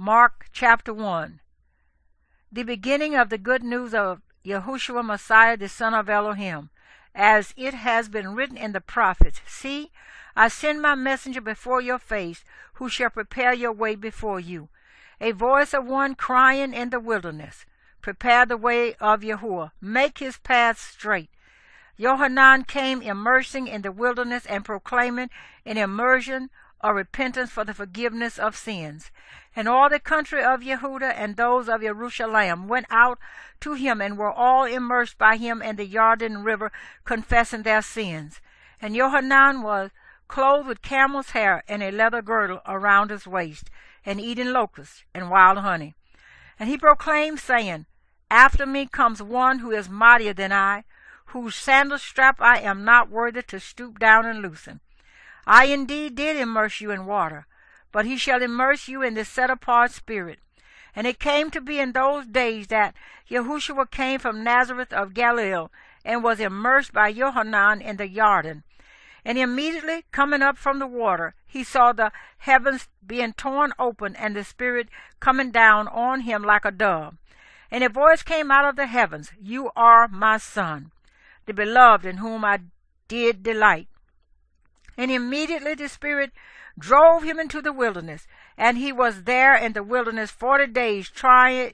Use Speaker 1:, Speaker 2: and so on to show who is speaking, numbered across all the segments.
Speaker 1: Mark chapter 1. The beginning of the good news of Yahushua Messiah, the Son of Elohim, as it has been written in the prophets. See, I send my messenger before your face, who shall prepare your way before you. A voice of one crying in the wilderness, prepare the way of Yahuwah, make his path straight. Yohanan came immersing in the wilderness and proclaiming an immersion of repentance for the forgiveness of sins. And all the country of Yehuda and those of Jerusalem went out to him and were all immersed by him in the Jordan River, confessing their sins. And Yohanan was clothed with camel's hair and a leather girdle around his waist, and eating locusts and wild honey. And he proclaimed, saying, After me comes one who is mightier than I, whose sandal strap I am not worthy to stoop down and loosen. I indeed did immerse you in water, but he shall immerse you in the set-apart Spirit. And it came to be in those days that Yahushua came from Nazareth of Galilee, and was immersed by Yohanan in the Jordan. And immediately coming up from the water, he saw the heavens being torn open, and the Spirit coming down on him like a dove. And a voice came out of the heavens, You are my Son, the beloved, in whom I did delight. And immediately the Spirit drove him into the wilderness, and he was there in the wilderness 40 days, tried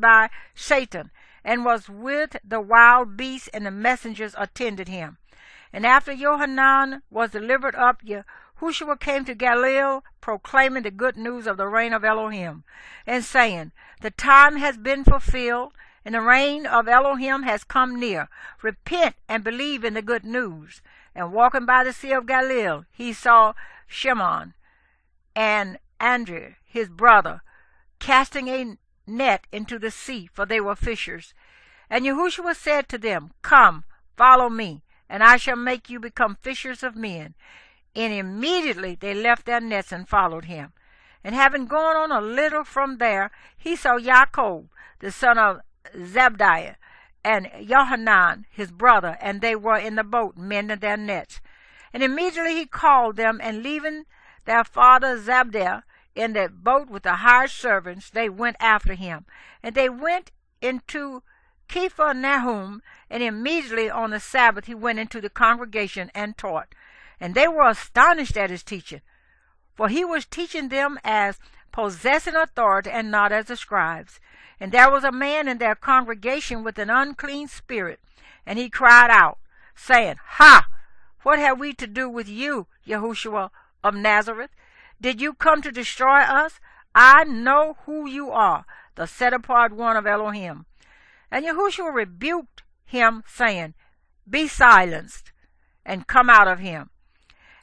Speaker 1: by Satan, and was with the wild beasts, and the messengers attended him. And after Yohanan was delivered up, Yahushua came to Galilee, proclaiming the good news of the reign of Elohim, and saying, The time has been fulfilled, and the reign of Elohim has come near. Repent and believe in the good news. And walking by the Sea of Galilee, he saw Shimon and Andrew, his brother, casting a net into the sea, for they were fishers. And Yahushua said to them, Come, follow me, and I shall make you become fishers of men. And immediately they left their nets and followed him. And having gone on a little from there, he saw Jacob, the son of Zebediah, and Yohanan, his brother, and they were in the boat mending their nets. And immediately he called them, and leaving their father Zebediah in the boat with the hired servants, they went after him. And they went into Capernaum, and immediately on the Sabbath he went into the congregation and taught. And they were astonished at his teaching, for he was teaching them as possessing authority, and not as the scribes. And there was a man in their congregation with an unclean spirit, and he cried out, saying, Ha! What have we to do with you, Yahushua of Nazareth? Did you come to destroy us? I know who you are, the set-apart one of Elohim. And Yahushua rebuked him, saying, Be silenced, and come out of him.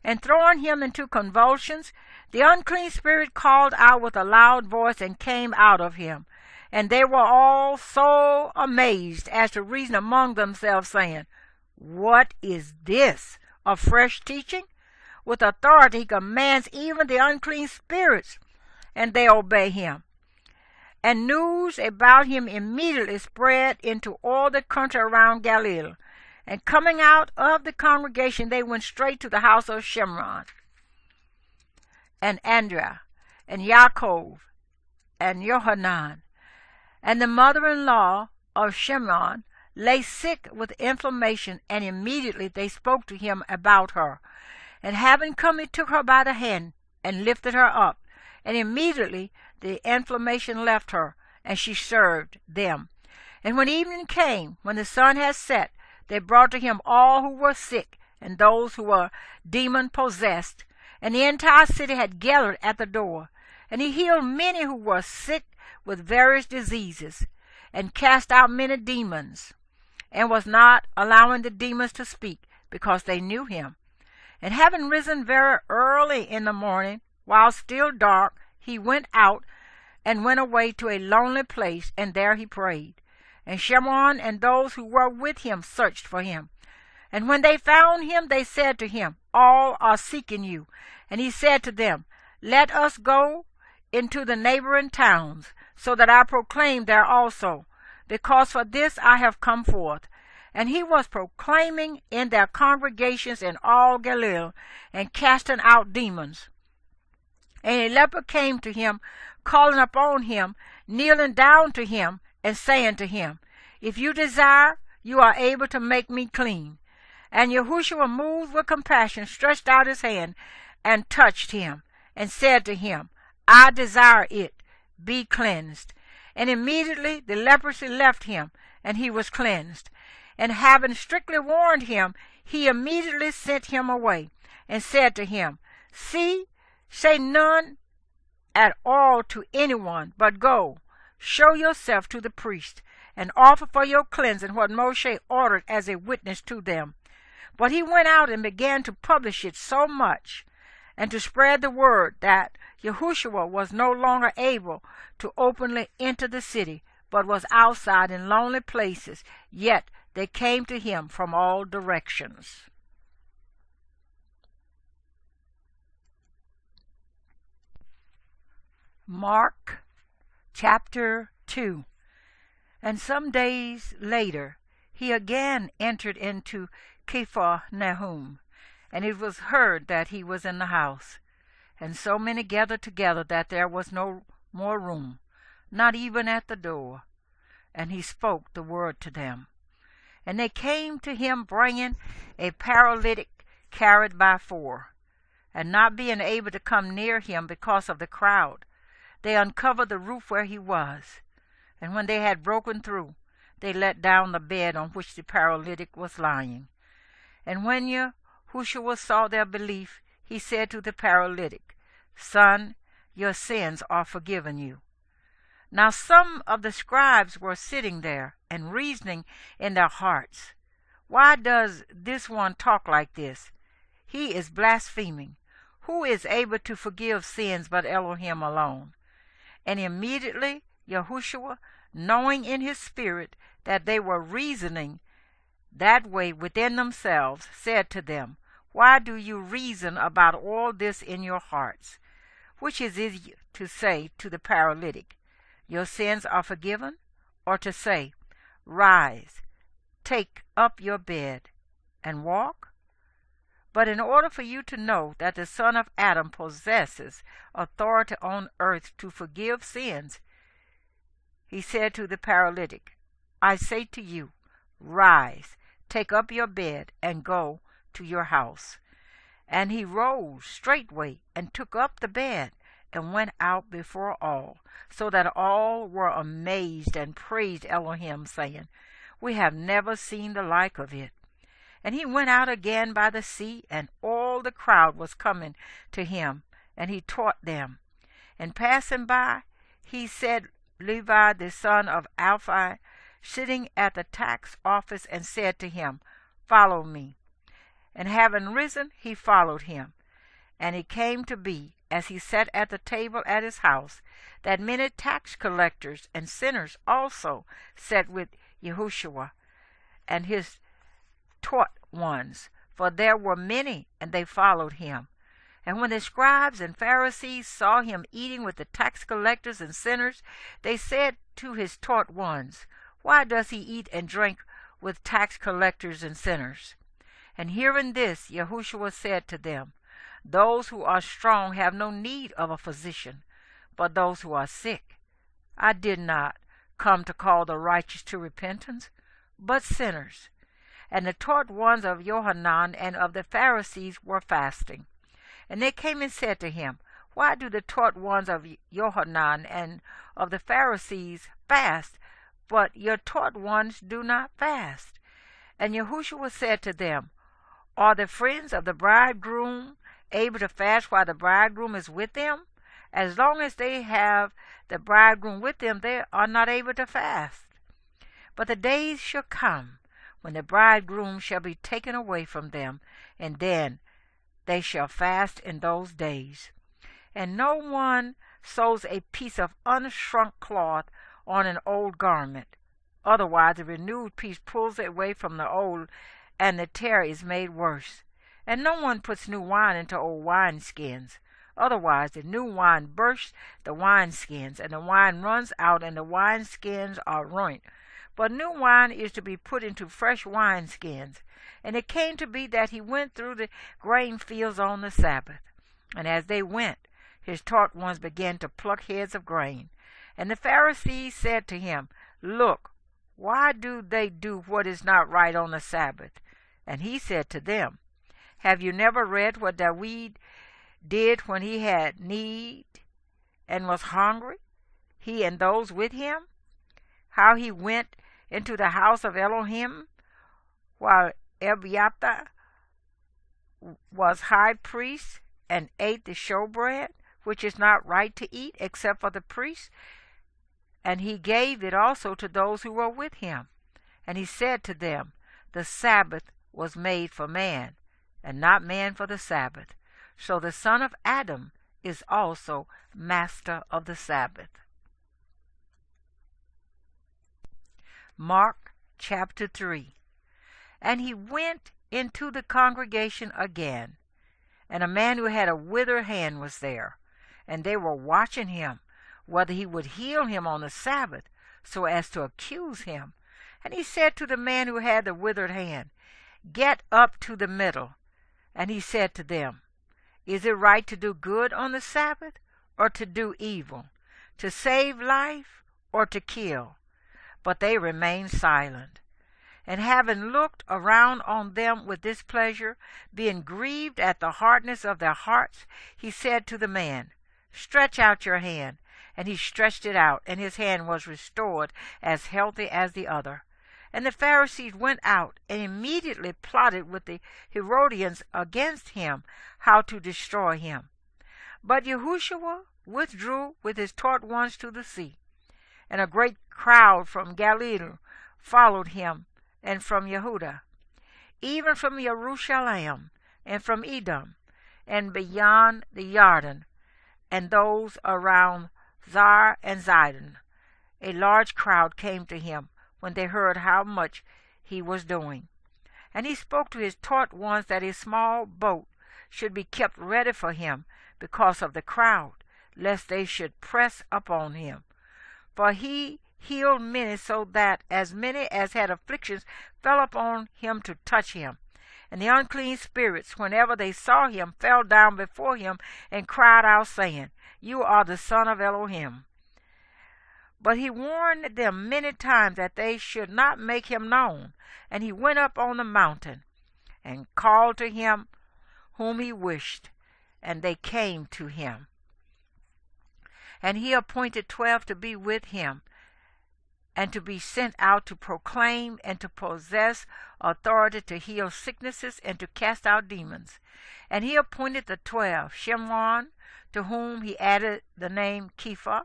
Speaker 1: And throwing him into convulsions, the unclean spirit called out with a loud voice, and came out of him. And they were all so amazed as to reason among themselves, saying, What is this? A fresh teaching? With authority he commands even the unclean spirits, and they obey him. And news about him immediately spread into all the country around Galilee. And coming out of the congregation, they went straight to the house of Shimon and Andrea and Yaakov and Yohanan. And the mother-in-law of Shimon lay sick with inflammation, and immediately they spoke to him about her. And having come, he took her by the hand and lifted her up. And immediately the inflammation left her, and she served them. And when evening came, when the sun had set, they brought to him all who were sick, and those who were demon-possessed. And the entire city had gathered at the door. And he healed many who were sick with various diseases, and cast out many demons, and was not allowing the demons to speak, because they knew him. And having risen very early in the morning, while still dark, he went out, and went away to a lonely place, and there he prayed. And Shimon and those who were with him searched for him. And when they found him, they said to him, All are seeking you. And he said to them, Let us go into the neighboring towns, so that I proclaim there also, because for this I have come forth. And he was proclaiming in their congregations in all Galilee, and casting out demons. And a leper came to him, calling upon him, kneeling down to him, and saying to him, If you desire, you are able to make me clean. And Yahushua, moved with compassion, stretched out his hand and touched him, and said to him, I desire it, be cleansed. And immediately the leprosy left him, and he was cleansed. And having strictly warned him, he immediately sent him away, and said to him, See, say none at all to anyone, but go, show yourself to the priest, and offer for your cleansing what Moshe ordered as a witness to them. But he went out and began to publish it so much, and to spread the word, that Yahushua was no longer able to openly enter the city, but was outside in lonely places, yet they came to him from all directions. Mark chapter 2. And some days later he again entered into Capharnaum, and it was heard that he was in the house. And so many gathered together that there was no more room, not even at the door. And he spoke the word to them. And they came to him, bringing a paralytic carried by four. And not being able to come near him because of the crowd, they uncovered the roof where he was. And when they had broken through, they let down the bed on which the paralytic was lying. And when Yahushua saw their belief, he said to the paralytic, Son, your sins are forgiven you. Now some of the scribes were sitting there and reasoning in their hearts, Why does this one talk like this? He is blaspheming. Who is able to forgive sins but Elohim alone? And immediately Yahushua, knowing in his spirit that they were reasoning that way within themselves, said to them, Why do you reason about all this in your hearts? Which is easier to say to the paralytic, Your sins are forgiven, or to say, Rise, take up your bed, and walk? But in order for you to know that the Son of Adam possesses authority on earth to forgive sins, he said to the paralytic, I say to you, Rise, take up your bed, and go to your house. And he rose straightway, and took up the bed, and went out before all, so that all were amazed and praised Elohim, saying, We have never seen the like of it. And he went out again by the sea, and all the crowd was coming to him, and he taught them. And passing by, he said, Levi the son of Alphaeus, sitting at the tax office, and said to him, Follow me. And having risen, he followed him. And it came to be, as he sat at the table at his house, that many tax collectors and sinners also sat with Yahushua and his taught ones, for there were many, and they followed him. And when the scribes and Pharisees saw him eating with the tax collectors and sinners, they said to his taught ones, Why does he eat and drink with tax collectors and sinners? And hearing this, Yahushua said to them, Those who are strong have no need of a physician, but those who are sick. I did not come to call the righteous to repentance, but sinners. And the taught ones of Yohanan and of the Pharisees were fasting. And they came and said to him, Why do the taught ones of Yohanan and of the Pharisees fast, but your taught ones do not fast? And Yahushua said to them, Are the friends of the bridegroom able to fast while the bridegroom is with them? As long as they have the bridegroom with them, they are not able to fast. But the days shall come when the bridegroom shall be taken away from them, and then they shall fast in those days. And no one sews a piece of unshrunk cloth on an old garment. Otherwise a renewed piece pulls it away from the old, and the tear is made worse. And no one puts new wine into old wineskins. Otherwise the new wine bursts the wineskins, and the wine runs out, and the wineskins are ruined. But new wine is to be put into fresh wineskins. And it came to be that he went through the grain fields on the Sabbath. And as they went, his taught ones began to pluck heads of grain. And the Pharisees said to him, Look, why do they do what is not right on the Sabbath? And he said to them, Have you never read what David did when he had need and was hungry, he and those with him? How he went into the house of Elohim while Abiathar was high priest and ate the showbread, which is not right to eat except for the priests, and he gave it also to those who were with him. And he said to them, The Sabbath was made for man, and not man for the Sabbath. So the Son of Adam is also master of the Sabbath. Mark chapter 3. And he went into the congregation again, and a man who had a withered hand was there, and they were watching him, whether he would heal him on the Sabbath, so as to accuse him. And he said to the man who had the withered hand, Get up to the middle. And he said to them, Is it right to do good on the Sabbath, or to do evil, to save life, or to kill? But they remained silent. And having looked around on them with displeasure, being grieved at the hardness of their hearts, he said to the man, Stretch out your hand. And he stretched it out, and his hand was restored as healthy as the other. And the Pharisees went out and immediately plotted with the Herodians against him, how to destroy him. But Yahushua withdrew with his taught ones to the sea, and a great crowd from Galilee followed him, and from Yehuda, even from Jerusalem, and from Edom, and beyond the Jordan, and those around Zar and Zidon. A large crowd came to him when they heard how much he was doing. And he spoke to his taught ones that a small boat should be kept ready for him because of the crowd, lest they should press upon him. For he healed many, so that as many as had afflictions fell upon him to touch him. And the unclean spirits, whenever they saw him, fell down before him and cried out, saying, You are the Son of Elohim. But he warned them many times that they should not make him known. And he went up on the mountain and called to him whom he wished, and they came to him. And he appointed 12 to be with him, and to be sent out to proclaim and to possess authority to heal sicknesses and to cast out demons. And he appointed the 12, Shimon, to whom he added the name Kepha,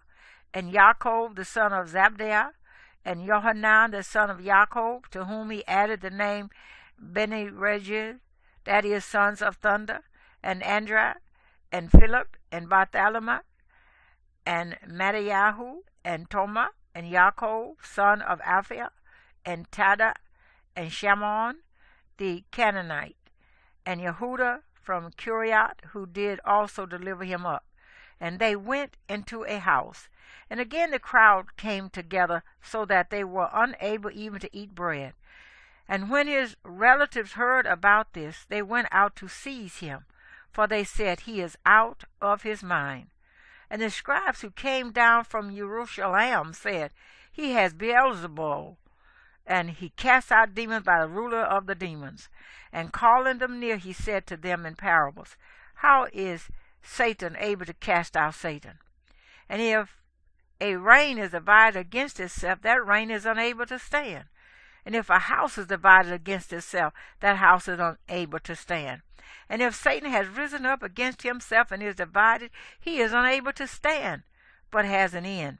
Speaker 1: and Yaakov the son of Zabdiah, and Yohanan the son of Yaakov, to whom he added the name Beni Regis, that is, sons of thunder, and Andra, and Philip, and Bartholomew, and Mattiyahu, and Toma, and Yaakov, son of Alphaeus, and Tada, and Shammon, the Canaanite, and Yehuda from Kiriath, who did also deliver him up. And they went into a house. And again the crowd came together, so that they were unable even to eat bread. And when his relatives heard about this, they went out to seize him, for they said, He is out of his mind. And the scribes who came down from Jerusalem said, He has Beelzebul, and he casts out demons by the ruler of the demons. And calling them near, he said to them in parables, How is Satan able to cast out Satan? And if a reign is divided against itself, that reign is unable to stand. And if a house is divided against itself, that house is unable to stand. And if Satan has risen up against himself and is divided, he is unable to stand, but has an end.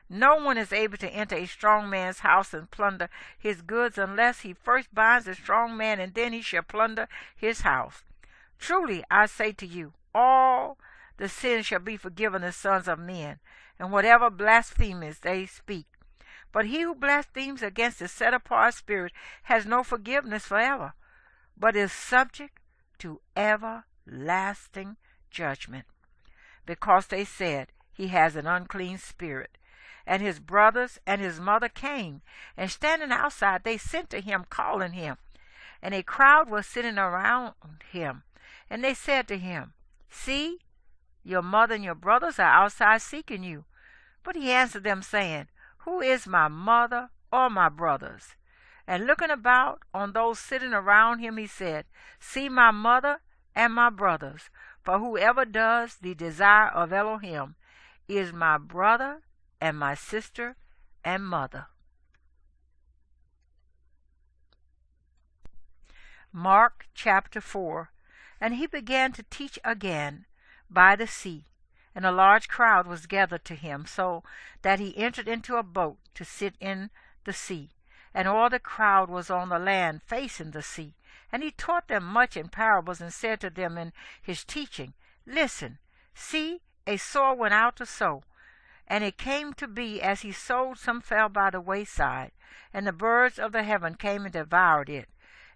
Speaker 1: No one is able to enter a strong man's house and plunder his goods unless he first binds the strong man, and then he shall plunder his house. Truly, I say to you, all the sins shall be forgiven the sons of men, and whatever blasphemies they speak. But he who blasphemes against the set-apart Spirit has no forgiveness forever, but is subject to everlasting judgment, because they said, He has an unclean spirit. And his brothers and his mother came, and standing outside they sent to him, calling him. And a crowd was sitting around him, and they said to him, See, Your mother and your brothers are outside seeking you. But he answered them, saying, Who is my mother or my brothers? And looking about on those sitting around him, he said, See my mother and my brothers. For whoever does the desire of Elohim is my brother and my sister and mother. Mark chapter 4. And he began to teach again by the sea, and a large crowd was gathered to him, so that he entered into a boat to sit in the sea, and all the crowd was on the land facing the sea. And he taught them much in parables, and said to them in his teaching, Listen, see, a sower went out to sow. And it came to be, as he sowed, some fell by the wayside, and the birds of the heaven came and devoured it.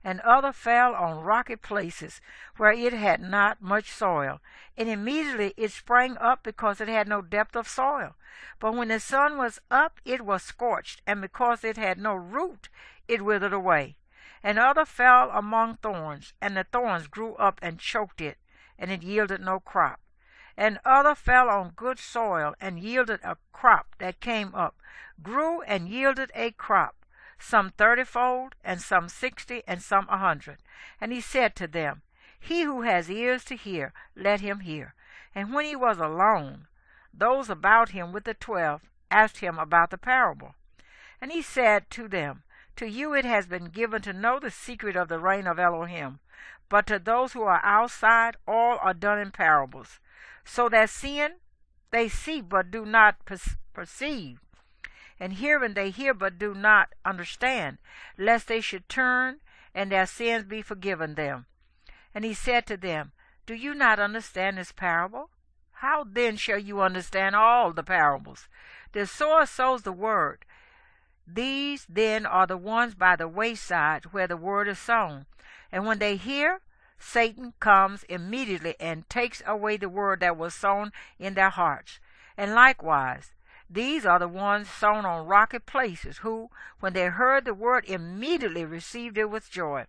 Speaker 1: And other fell on rocky places, where it had not much soil. And immediately it sprang up, because it had no depth of soil. But when the sun was up, it was scorched, and because it had no root, it withered away. And other fell among thorns, and the thorns grew up and choked it, and it yielded no crop. And other fell on good soil, and yielded a crop that came up, grew and yielded a crop, some 30-fold, and some 60, and some 100. And he said to them, He who has ears to hear, let him hear. And when he was alone, those about him with the 12 asked him about the parable. And he said to them, To you it has been given to know the secret of the reign of Elohim, but to those who are outside, all are done in parables, so that seeing they see but do not perceive, and hearing they hear but do not understand, lest they should turn and their sins be forgiven them. And he said to them, Do you not understand this parable? How then shall you understand all the parables? The sower sows the word. These then are the ones by the wayside, where the word is sown. And when they hear, Satan comes immediately and takes away the word that was sown in their hearts. And likewise, these are the ones sown on rocky places, who, when they heard the word, immediately received it with joy.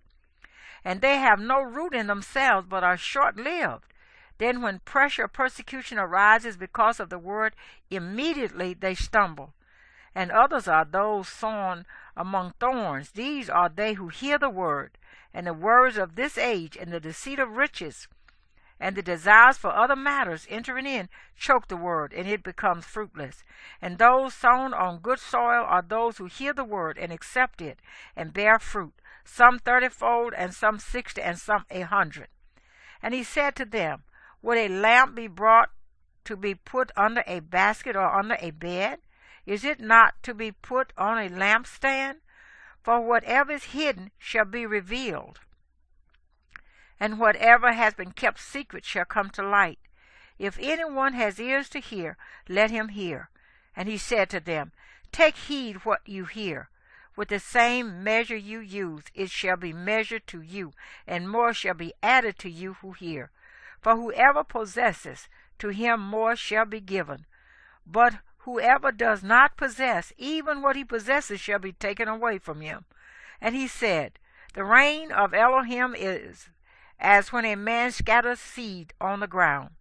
Speaker 1: And they have no root in themselves, but are short-lived. Then when pressure or persecution arises because of the word, immediately they stumble. And others are those sown among thorns. These are they who hear the word, and the words of this age, and the deceit of riches, and the desires for other matters entering in, choke the word, and it becomes fruitless. And those sown on good soil are those who hear the word, and accept it, and bear fruit, some 30-fold, and some 60, and some 100. And he said to them, Would a lamp be brought to be put under a basket or under a bed? Is it not to be put on a lampstand? For whatever is hidden shall be revealed, and whatever has been kept secret shall come to light. If anyone has ears to hear, let him hear. And he said to them, Take heed what you hear. With the same measure you use, it shall be measured to you, and more shall be added to you who hear. For whoever possesses, to him more shall be given. But whoever does not possess, even what he possesses shall be taken away from him. And he said, The reign of Elohim is as when a man scatters seed on the ground,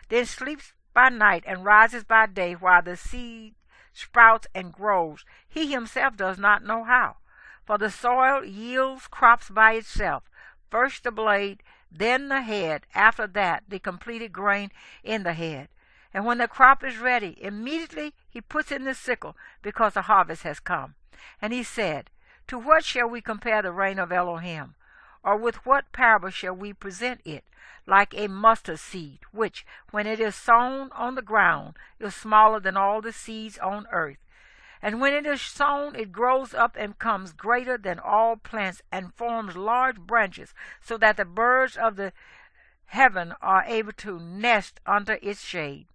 Speaker 1: then sleeps by night and rises by day, while the seed sprouts and grows. He himself does not know how. For the soil yields crops by itself, first the blade, then the head, after that the completed grain in the head. And when the crop is ready, immediately he puts in the sickle, because the harvest has come. And he said, To what shall we compare the reign of Elohim? Or with what parable shall we present it? Like a mustard seed, which, when it is sown on the ground, is smaller than all the seeds on earth. And when it is sown, it grows up and becomes greater than all plants, and forms large branches, so that the birds of the heaven are able to nest under its shade.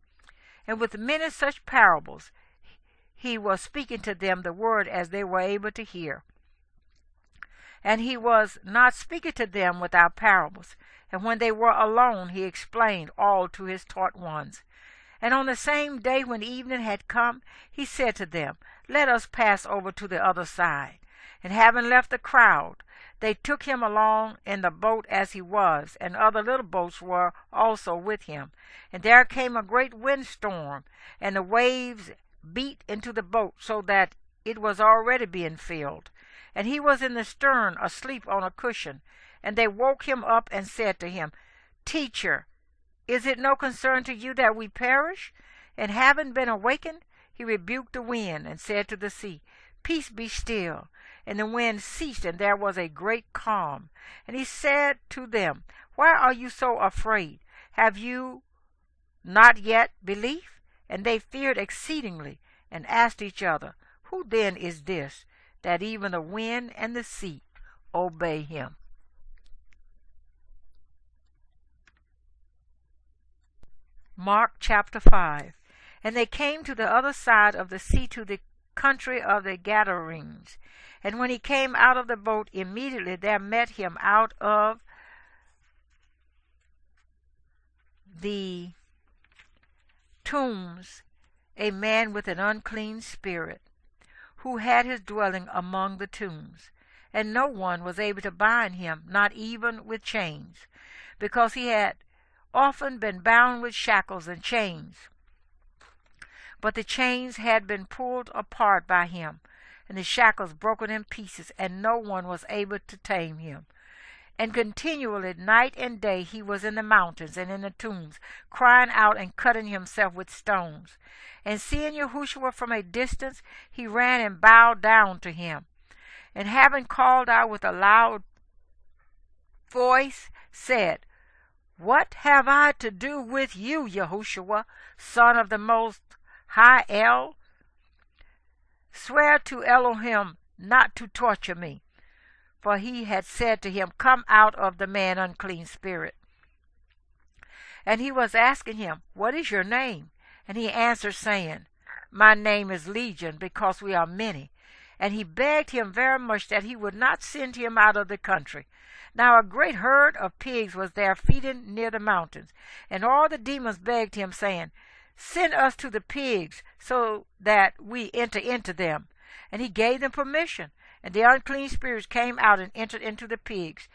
Speaker 1: And with many such parables he was speaking to them the word as they were able to hear. And he was not speaking to them without parables. And when they were alone, he explained all to his taught ones. And on the same day when evening had come, he said to them, Let us pass over to the other side. And having left the crowd, They took him along in the boat as he was, and other little boats were also with him. And there came a great windstorm, and the waves beat into the boat, so that it was already being filled. And he was in the stern, asleep on a cushion. And they woke him up and said to him, Teacher, is it no concern to you that we perish? And having been awakened, he rebuked the wind, and said to the sea, Peace, be still. And the wind ceased, and there was a great calm. And he said to them, Why are you so afraid? Have you not yet belief? And they feared exceedingly, and asked each other, Who then is this, that even the wind and the sea obey him? Mark chapter 5. And they came to the other side of the sea, to the country of the Gadarenes. And when he came out of the boat, immediately there met him out of the tombs a man with an unclean spirit, who had his dwelling among the tombs. And no one was able to bind him, not even with chains, because he had often been bound with shackles and chains. But the chains had been pulled apart by him, and the shackles broken in pieces, and no one was able to tame him. And continually, night and day, he was in the mountains and in the tombs, crying out and cutting himself with stones. And seeing Yahushua from a distance, he ran and bowed down to him. And having called out with a loud voice, said, What have I to do with you, Yahushua, Son of the Most High El? Swear to Elohim not to torture me. For he had said to him, Come out of the man, unclean spirit. And he was asking him, What is your name? And he answered, saying, My name is Legion, because we are many. And he begged him very much that he would not send him out of the country. Now a great herd of pigs was there feeding near the mountains. And all the demons begged him, saying, Send us to the pigs, so that we enter into them. And he gave them permission. And the unclean spirits came out and entered into the pigs.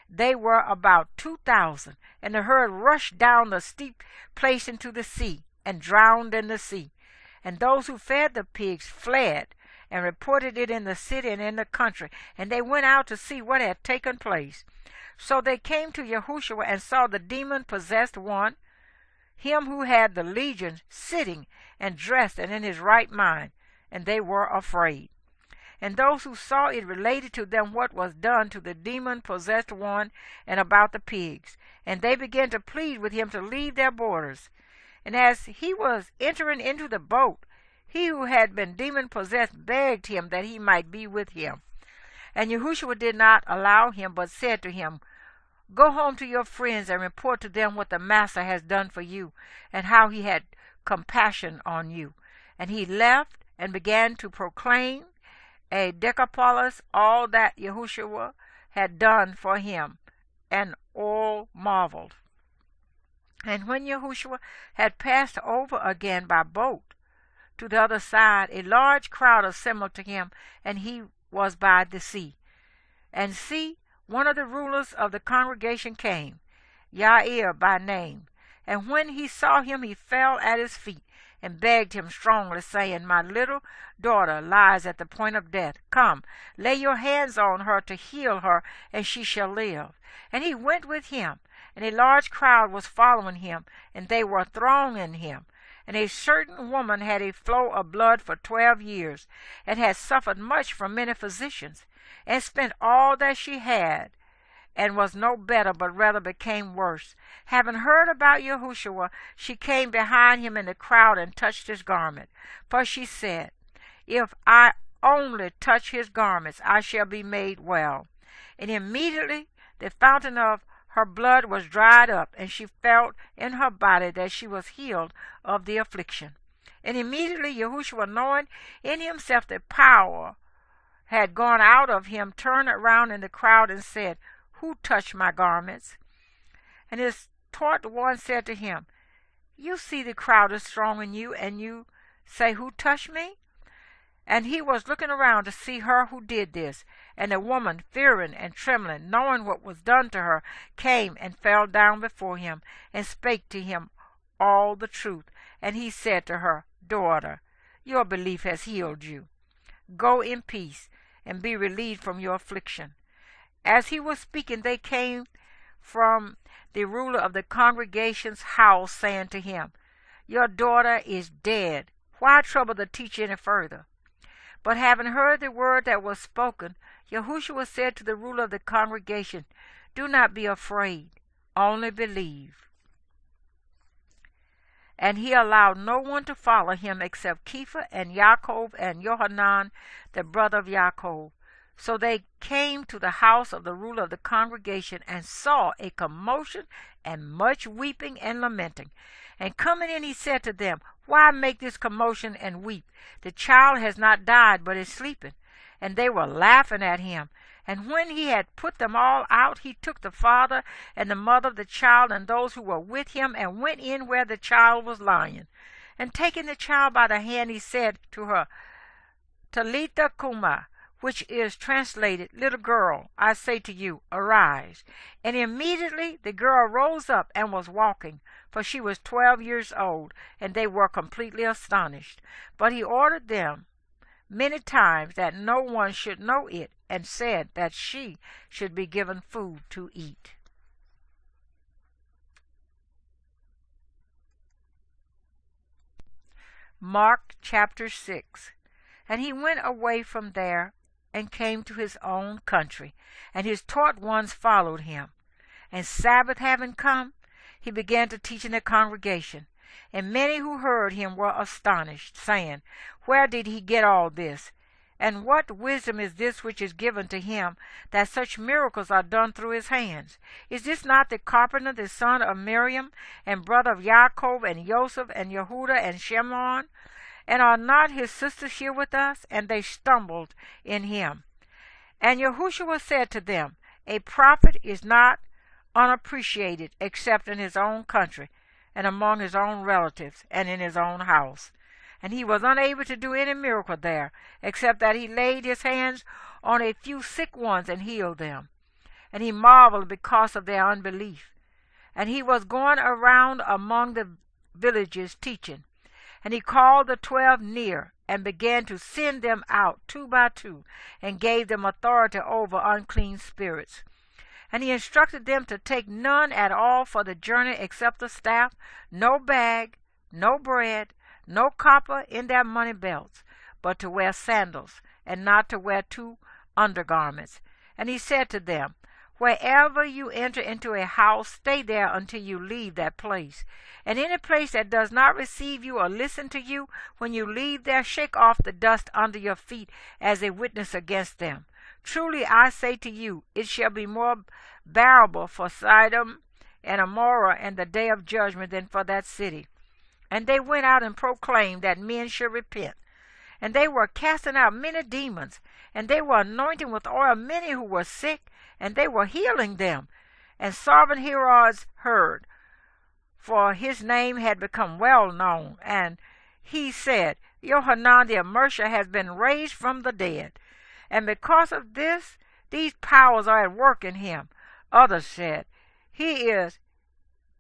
Speaker 1: They were about 2,000. And the herd rushed down the steep place into the sea, and drowned in the sea. And those who fed the pigs fled, and reported it in the city and in the country. And they went out to see what had taken place. So they came to Yahushua, and saw the demon-possessed one, him who had the legion, sitting and dressed and in his right mind, and they were afraid. And those who saw it related to them what was done to the demon-possessed one and about the pigs. And they began to plead with him to leave their borders. And as he was entering into the boat, he who had been demon-possessed begged him that he might be with him. And Yahushua did not allow him, but said to him, Go home to your friends and report to them what the Master has done for you, and how he had compassion on you. And he left and began to proclaim a Decapolis all that Yahushua had done for him, and all marveled. And when Yahushua had passed over again by boat to the other side, a large crowd assembled to him, and he was by the sea. And see, one of the rulers of the congregation came, Yair by name. And when he saw him, he fell at his feet, and begged him strongly, saying, My little daughter lies at the point of death. Come, lay your hands on her to heal her, and she shall live. And he went with him, and a large crowd was following him, and they were thronging him. And a certain woman had a flow of blood for 12 years, and had suffered much from many physicians, and spent all that she had, and was no better, but rather became worse. Having heard about Yahushua, she came behind him in the crowd and touched his garment. For she said, If I only touch his garments, I shall be made well. And immediately the fountain of her blood was dried up, and she felt in her body that she was healed of the affliction. And immediately Yahushua, knowing in himself that power had gone out of him, turned around in the crowd and said, Who touched my garments? And his taught one said to him, You see the crowd is thronging you, and you say, Who touched me? And he was looking around to see her who did this. And the woman, fearing and trembling, knowing what was done to her, came and fell down before him, and spake to him all the truth. And he said to her, Daughter, your belief has healed you. Go in peace, and be relieved from your affliction. As he was speaking, they came from the ruler of the congregation's house, saying to him, Your daughter is dead. Why trouble the teacher any further? But having heard the word that was spoken, Yahushua said to the ruler of the congregation, Do not be afraid, only believe. And he allowed no one to follow him except Kepha and Yaakov and Yohanan, the brother of Yaakov. So they came to the house of the ruler of the congregation, and saw a commotion and much weeping and lamenting. And coming in, he said to them, Why make this commotion and weep? The child has not died, but is sleeping. And they were laughing at him. And when he had put them all out, he took the father and the mother of the child and those who were with him, and went in where the child was lying. And taking the child by the hand, he said to her, Talitha Kuma, which is translated, Little girl, I say to you, arise. And immediately the girl rose up and was walking, for she was 12 years old, and they were completely astonished. But he ordered them many times that no one should know it, and said that she should be given food to eat. Mark chapter 6. And he went away from there, and came to his own country, and his taught ones followed him. And Sabbath having come, he began to teach in the congregation. And many who heard him were astonished, saying, Where did he get all this? And what wisdom is this which is given to him, that such miracles are done through his hands? Is this not the carpenter, the son of Miriam, and brother of Yaakov, and Joseph, and Yehuda, and Shimon? And are not his sisters here with us? And they stumbled in him. And Yahushua said to them, A prophet is not unappreciated except in his own country, and among his own relatives, and in his own house. And he was unable to do any miracle there, except that he laid his hands on a few sick ones and healed them. And he marveled because of their unbelief. And he was going around among the villages teaching. And he called the 12 near, and began to send them out 2 by 2, and gave them authority over unclean spirits. And he instructed them to take none at all for the journey except a staff, no bag, no bread, no copper in their money belts, but to wear sandals, and not to wear 2 undergarments. And he said to them, Wherever you enter into a house, stay there until you leave that place. And any place that does not receive you or listen to you, when you leave there, shake off the dust under your feet as a witness against them. Truly I say to you, it shall be more bearable for Sodom and Gomorrah in the day of judgment than for that city. And they went out and proclaimed that men should repent. And they were casting out many demons, and they were anointing with oil many who were sick, and they were healing them. And Sovereign Herod heard, for his name had become well known, and he said, Yohanan the Immerser has been raised from the dead. And because of this, these powers are at work in him. Others said, He is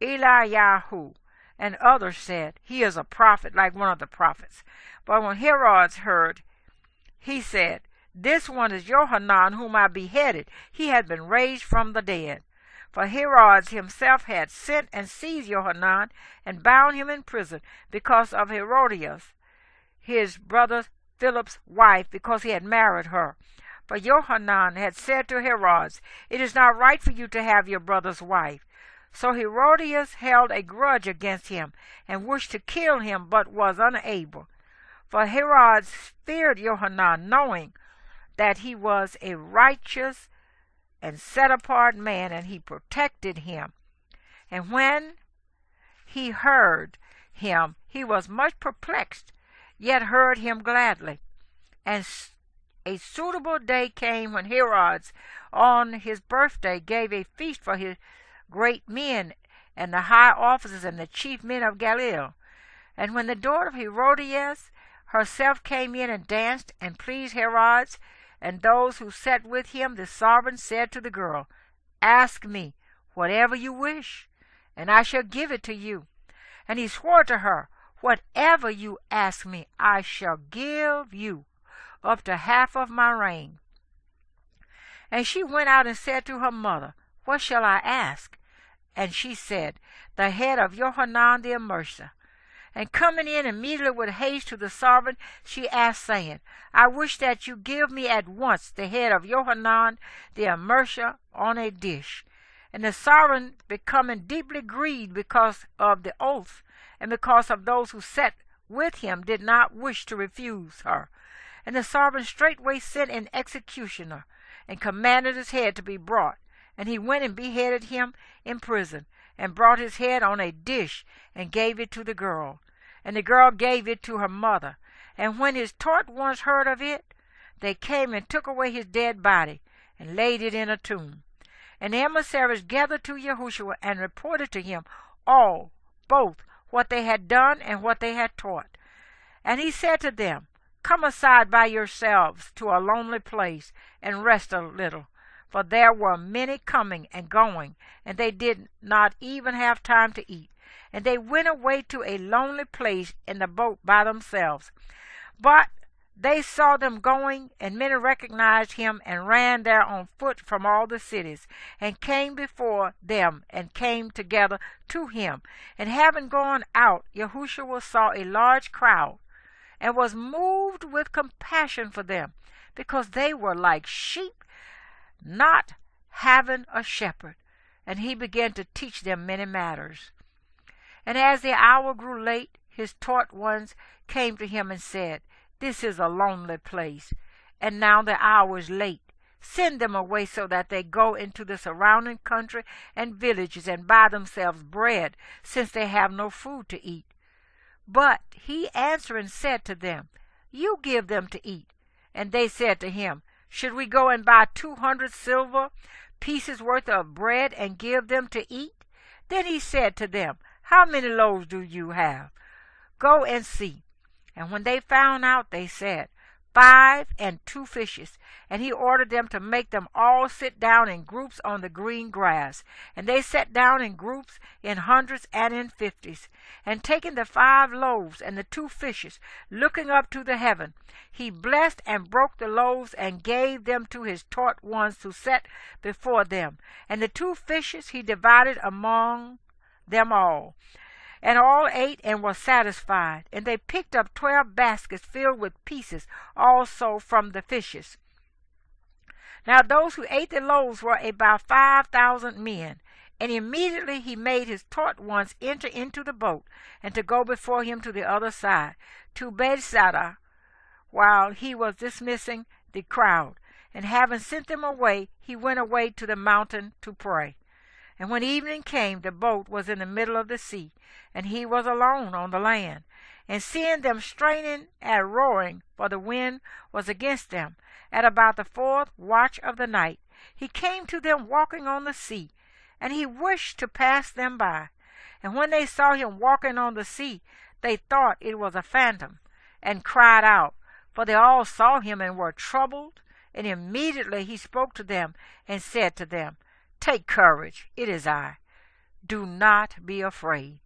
Speaker 1: Eliyahu. And others said, He is a prophet, like one of the prophets. But when Herod heard, he said, This one is Yohanan, whom I beheaded. He had been raised from the dead. For Herod himself had sent and seized Yohanan, and bound him in prison, because of Herodias, his brother Philip's wife, because he had married her. For Yohanan had said to Herod, It is not right for you to have your brother's wife. So Herodias held a grudge against him, and wished to kill him, but was unable. For Herod feared Yohanan, knowing that he was a righteous and set-apart man, and he protected him. And when he heard him, he was much perplexed, yet heard him gladly. And a suitable day came when Herod, on his birthday, gave a feast for his great men and the high officers and the chief men of Galilee. And when the daughter of Herodias herself came in and danced and pleased Herod and those who sat with him. The sovereign said to the girl, "Ask me whatever you wish, and I shall give it to you." And he swore to her, "Whatever you ask me, I shall give you, up to half of my reign." And she went out and said to her mother, "What shall I ask?" And she said, "The head of Johanan the Immerser." And coming in immediately with haste to the sovereign, she asked, saying, "I wish that you give me at once the head of Johanan the Immerser on a dish." And the sovereign, becoming deeply grieved because of the oath, and because of those who sat with him, did not wish to refuse her. And the sovereign straightway sent an executioner, and commanded his head to be brought. And he went and beheaded him in prison, and brought his head on a dish, and gave it to the girl. And the girl gave it to her mother. And when his taught ones heard of it, they came and took away his dead body, and laid it in a tomb. And the emissaries gathered to Yahushua, and reported to him all, both what they had done and what they had taught. And he said to them, "Come aside by yourselves to a lonely place, and rest a little." For there were many coming and going, and they did not even have time to eat. And they went away to a lonely place in the boat by themselves. But they saw them going, and many recognized him, and ran there on foot from all the cities, and came before them, and came together to him. And having gone out, Yahushua saw a large crowd, and was moved with compassion for them, because they were like sheep not having a shepherd. And he began to teach them many matters. And as the hour grew late, his taught ones came to him and said, "This is a lonely place, and now the hour is late. Send them away so that they go into the surrounding country and villages and buy themselves bread, since they have no food to eat." But he answering said to them, "You give them to eat." And they said to him, "Should we go and buy 200 silver pieces worth of bread and give them to eat?" Then he said to them, "How many loaves do you have? Go and see." And when they found out, they said, 5 and 2 fishes. And he ordered them to make them all sit down in groups on the green grass. And they sat down in groups, in hundreds and in 50s. And taking the 5 loaves and the 2 fishes, looking up to the heaven, he blessed and broke the loaves, and gave them to his taught ones to set before them. And the 2 fishes he divided among them all. And all ate and were satisfied. And they picked up 12 baskets filled with pieces also from the fishes. Now those who ate the loaves were about 5,000 men. And immediately he made his taught ones enter into the boat, and to go before him to the other side, to Bethsaida, while he was dismissing the crowd. And having sent them away, he went away to the mountain to pray. And when evening came, the boat was in the middle of the sea, and he was alone on the land. And seeing them straining at rowing, for the wind was against them, at about the 4th watch of the night, he came to them walking on the sea, and he wished to pass them by. And when they saw him walking on the sea, they thought it was a phantom, and cried out, for they all saw him and were troubled. And immediately he spoke to them, and said to them, "Take courage, it is I. Do not be afraid."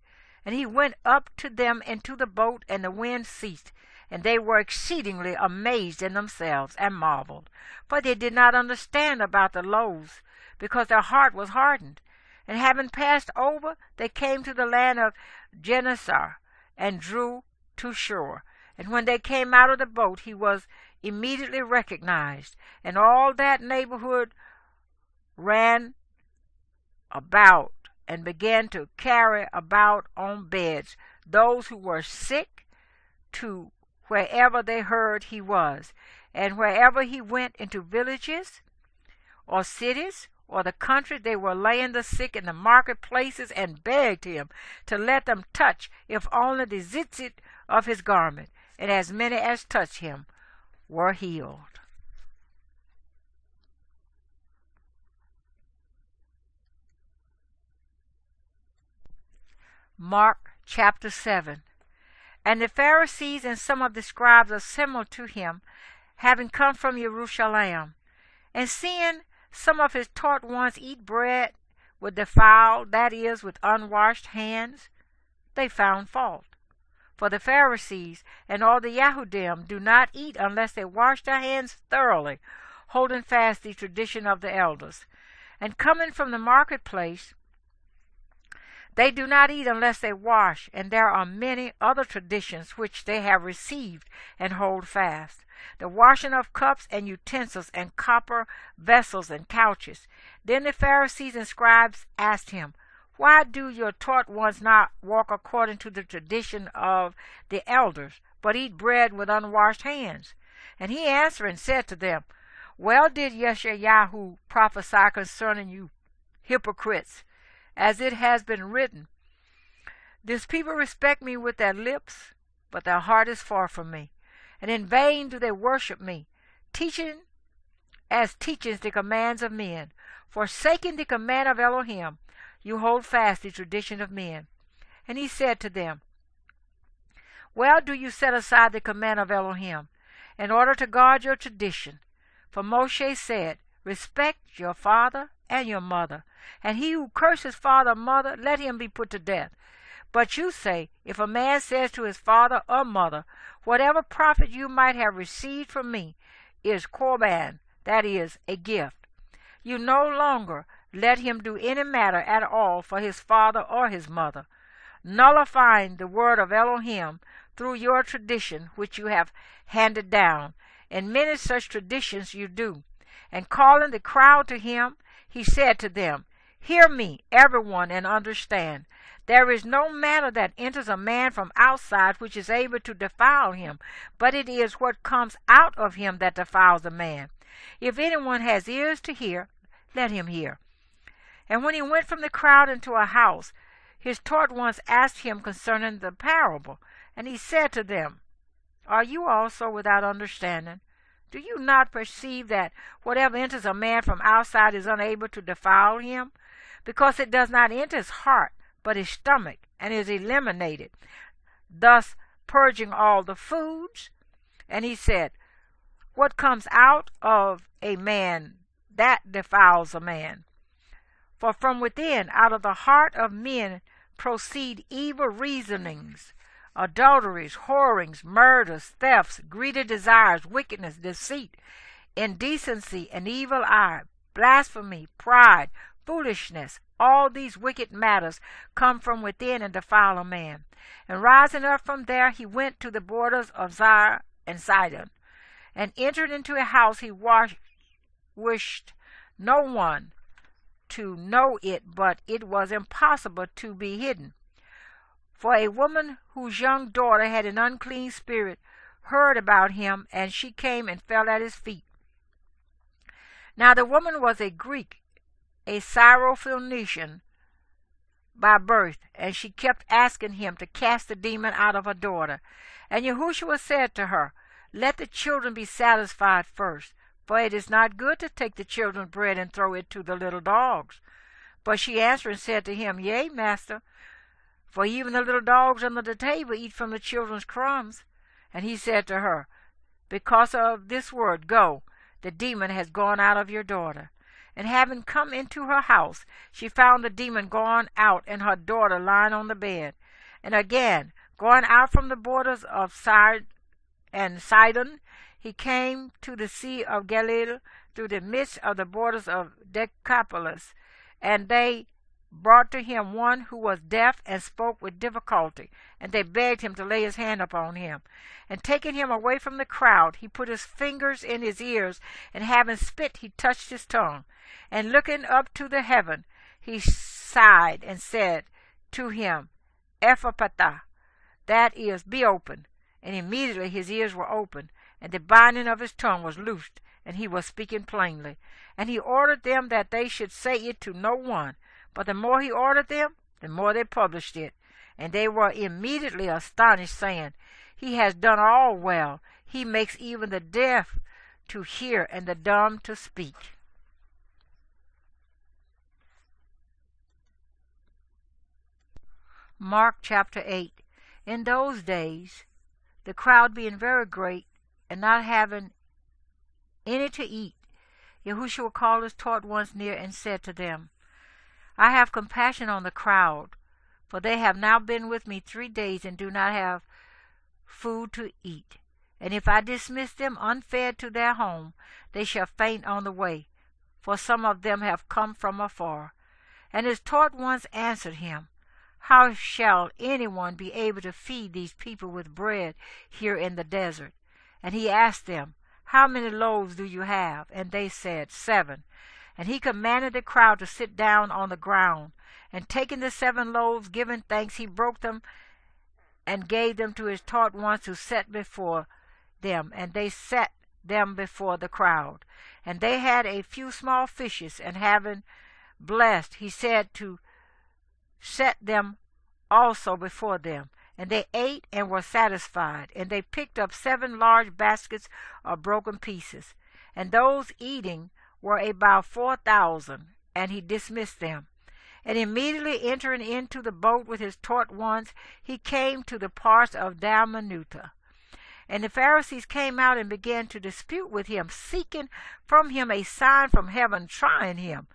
Speaker 1: And he went up to them into the boat, and the wind ceased. And they were exceedingly amazed in themselves, and marveled. For they did not understand about the loaves, because their heart was hardened. And having passed over, they came to the land of Gennesaret, and drew to shore. And when they came out of the boat, he was immediately recognized. And all that neighborhood ran about, and began to carry about on beds those who were sick, to wherever they heard he was. And wherever he went into villages or cities or the country, they were laying the sick in the marketplaces, and begged him to let them touch, if only the tzitzit of his garment. And as many as touched him were healed. Mark chapter 7. And the Pharisees and some of the scribes assembled to him, having come from Jerusalem. And seeing some of his taught ones eat bread with defiled, that is, with unwashed hands, they found fault. For the Pharisees and all the Yahudim do not eat unless they wash their hands thoroughly, holding fast the tradition of the elders. And coming from the marketplace, they do not eat unless they wash, and there are many other traditions which they have received and hold fast. The washing of cups and utensils and copper vessels and couches. Then the Pharisees and scribes asked him, Why do your taught ones not walk according to the tradition of the elders, but eat bread with unwashed hands? And he answering said to them, Well did Yeshayahu prophesy concerning you hypocrites, as it has been written, This people respect me with their lips, but their heart is far from me. And in vain do they worship me, teaching the commands of men. Forsaking the command of Elohim, you hold fast the tradition of men. And he said to them, Well do you set aside the command of Elohim, in order to guard your tradition. For Moshe said, Respect your father and your mother, and he who curses father or mother, let him be put to death. But you say, if a man says to his father or mother, Whatever profit you might have received from me is korban, that is, a gift, you no longer let him do any matter at all for his father or his mother, nullifying the word of Elohim through your tradition which you have handed down. And many such traditions you do. And calling the crowd to him, he said to them, Hear me, everyone, and understand. There is no matter that enters a man from outside which is able to defile him, but it is what comes out of him that defiles a man. If anyone has ears to hear, let him hear. And when he went from the crowd into a house, his taught ones asked him concerning the parable. And he said to them, Are you also without understanding? Do you not perceive that whatever enters a man from outside is unable to defile him? Because it does not enter his heart, but his stomach, and is eliminated, thus purging all the foods? And he said, What comes out of a man, that defiles a man. For from within, out of the heart of men, proceed evil reasonings, adulteries, whorings, murders, thefts, greedy desires, wickedness, deceit, indecency, an evil eye, blasphemy, pride, foolishness. All these wicked matters come from within and defile a man. And rising up from there, he went to the borders of Tyre and Sidon, and entered into a house. He wished no one to know it, but it was impossible to be hidden. For a woman whose young daughter had an unclean spirit heard about him, and she came and fell at his feet. Now the woman was a Greek, a Syrophoenician by birth, and she kept asking him to cast the demon out of her daughter. And Yahushua said to her, Let the children be satisfied first, for it is not good to take the children's bread and throw it to the little dogs. But she answered and said to him, Yea, master, for even the little dogs under the table eat from the children's crumbs. And he said to her, Because of this word, go, the demon has gone out of your daughter. And having come into her house, she found the demon gone out, and her daughter lying on the bed. And again, going out from the borders of Tyre and Sidon, he came to the Sea of Galilee through the midst of the borders of Decapolis. And they brought to him one who was deaf and spoke with difficulty, and they begged him to lay his hand upon him. And taking him away from the crowd, he put his fingers in his ears, and having spit, he touched his tongue. And looking up to the heaven, he sighed and said to him, Ephphatha, that is, be open. And immediately his ears were opened, and the binding of his tongue was loosed, and he was speaking plainly. And he ordered them that they should say it to no one. But the more he ordered them, the more they published it. And they were immediately astonished, saying, He has done all well. He makes even the deaf to hear and the dumb to speak. Mark chapter 8. In those days, the crowd being very great, and not having any to eat, Yahushua called his taught ones near and said to them, I have compassion on the crowd, for they have now been with me 3 days and do not have food to eat. And if I dismiss them unfed to their home, they shall faint on the way, for some of them have come from afar. And his taught ones answered him, How shall anyone be able to feed these people with bread here in the desert? And he asked them, How many loaves do you have? And they said, 7. And he commanded the crowd to sit down on the ground. And taking the 7 loaves, giving thanks, he broke them and gave them to his taught ones to set before them. And they set them before the crowd. And they had a few small fishes, and having blessed, he said to set them also before them. And they ate and were satisfied. And they picked up 7 large baskets of broken pieces. And those eating were about 4,000. And he dismissed them. And immediately entering into the boat with his taught ones, he came to the parts of Dalmanutha. And the Pharisees came out and began to dispute with him, seeking from him a sign from heaven, trying him.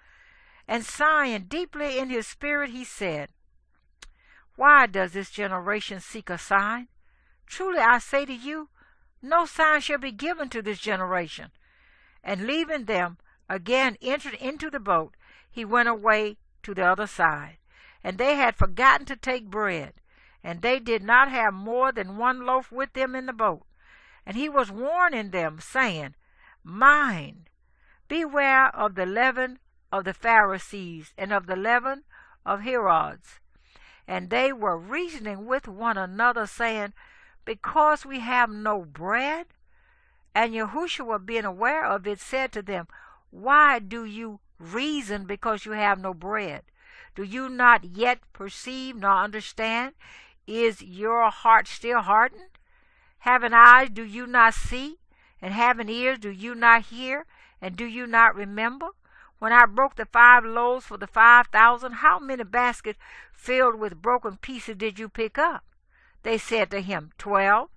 Speaker 1: And sighing deeply in his spirit, he said, Why does this generation seek a sign? Truly I say to you, no sign shall be given to this generation. And leaving them, again entered into the boat, he went away to the other side. And they had forgotten to take bread, and they did not have more than 1 loaf with them in the boat. And he was warning them, saying, Mind, beware of the leaven of the Pharisees, and of the leaven of Herods. And they were reasoning with one another, saying, Because we have no bread. And Yahushua, being aware of it, said to them, Why do you reason because you have no bread? Do you not yet perceive nor understand? Is your heart still hardened? Having eyes, do you not see? And having ears, do you not hear? And do you not remember? When I broke the 5 loaves for the 5,000, how many baskets filled with broken pieces did you pick up? They said to him, 12.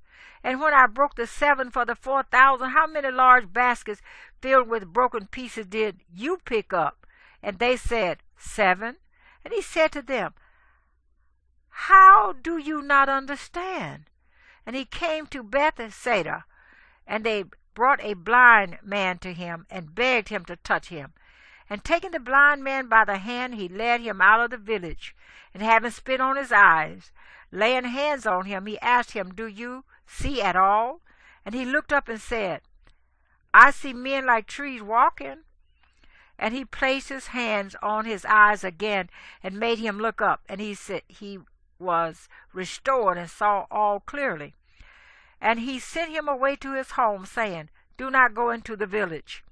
Speaker 1: And when I broke the 7 for the 4,000, how many large baskets filled with broken pieces did you pick up? And they said, 7. And he said to them, How do you not understand? And he came to Bethsaida, and they brought a blind man to him, and begged him to touch him. And taking the blind man by the hand, he led him out of the village. And having spit on his eyes, laying hands on him, he asked him, Do you see at all? And he looked up and said, I see men like trees walking. And he placed his hands on his eyes again, and made him look up. And he said he was restored and saw all clearly. And he sent him away to his home, saying, Do not go into the village.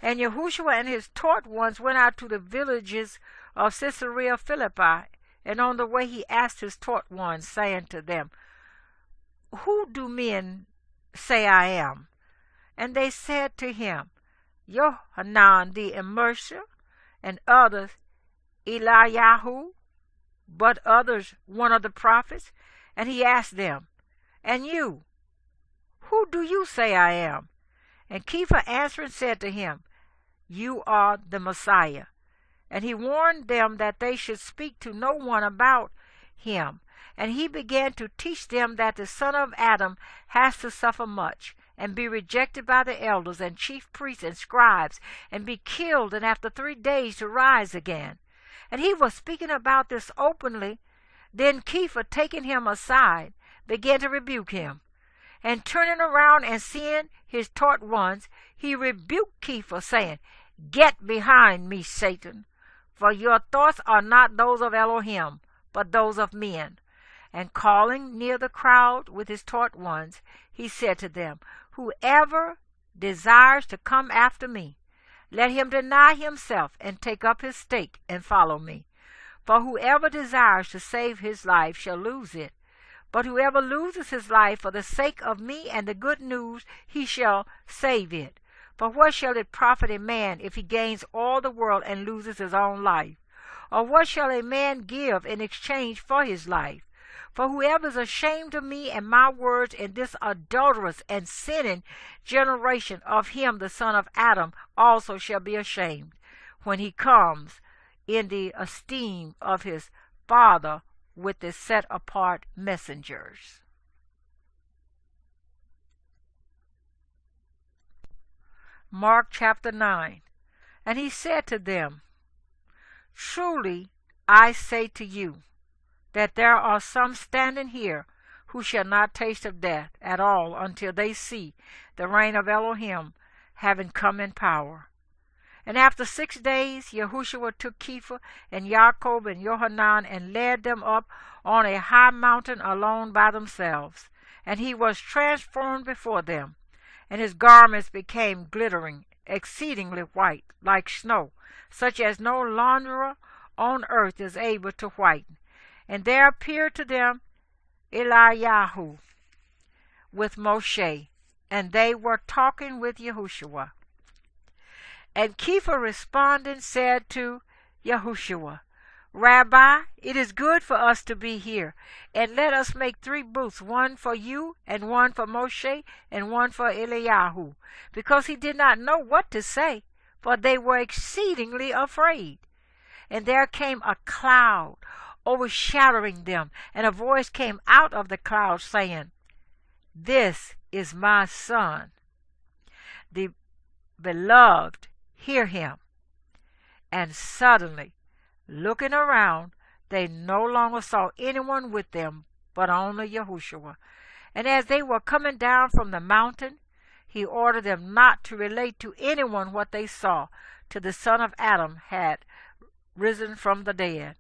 Speaker 1: And Yahushua and his taught ones went out to the villages of Caesarea Philippi. And on the way he asked his taught ones, saying to them, Who do men say I am? And they said to him, Yohanan the Immerser, and others Eliyahu, but others one of the prophets. And he asked them, And you, who do you say I am? And Kepha answering said to him, You are the Messiah. And he warned them that they should speak to no one about him. And he began to teach them that the son of Adam has to suffer much, and be rejected by the elders and chief priests and scribes, and be killed, and after 3 days to rise again. And he was speaking about this openly. Then Kepha, taking him aside, began to rebuke him. And turning around and seeing his taught ones, he rebuked Kepha, saying, Get behind me, Satan, for your thoughts are not those of Elohim, but those of men. And calling near the crowd with his taught ones, he said to them, Whoever desires to come after me, let him deny himself and take up his stake and follow me. For whoever desires to save his life shall lose it. But whoever loses his life for the sake of me and the good news, he shall save it. For what shall it profit a man if he gains all the world and loses his own life? Or what shall a man give in exchange for his life? For whoever is ashamed of me and my words in this adulterous and sinning generation, of him the son of Adam also shall be ashamed, when he comes in the esteem of his Father with the set apart messengers. Mark chapter 9. And he said to them, Truly I say to you, that there are some standing here who shall not taste of death at all until they see the reign of Elohim having come in power. And after 6 days Yahushua took Kepha and Jacob and Johanan and led them up on a high mountain alone by themselves. And he was transformed before them, and his garments became glittering, exceedingly white, like snow, such as no launderer on earth is able to whiten. And there appeared to them Eliyahu with Moshe, and they were talking with Yahushua. And Kepha responding said to Yahushua, Rabbi, it is good for us to be here, and let us make 3 booths, one for you, and one for Moshe, and one for Eliyahu, because he did not know what to say, for they were exceedingly afraid. And there came a cloud overshadowing them, and a voice came out of the cloud saying, This is my son, the beloved, hear him. And suddenly, looking around, they no longer saw anyone with them but only Yahushua. And as they were coming down from the mountain, he ordered them not to relate to anyone what they saw till the son of Adam had risen from the dead.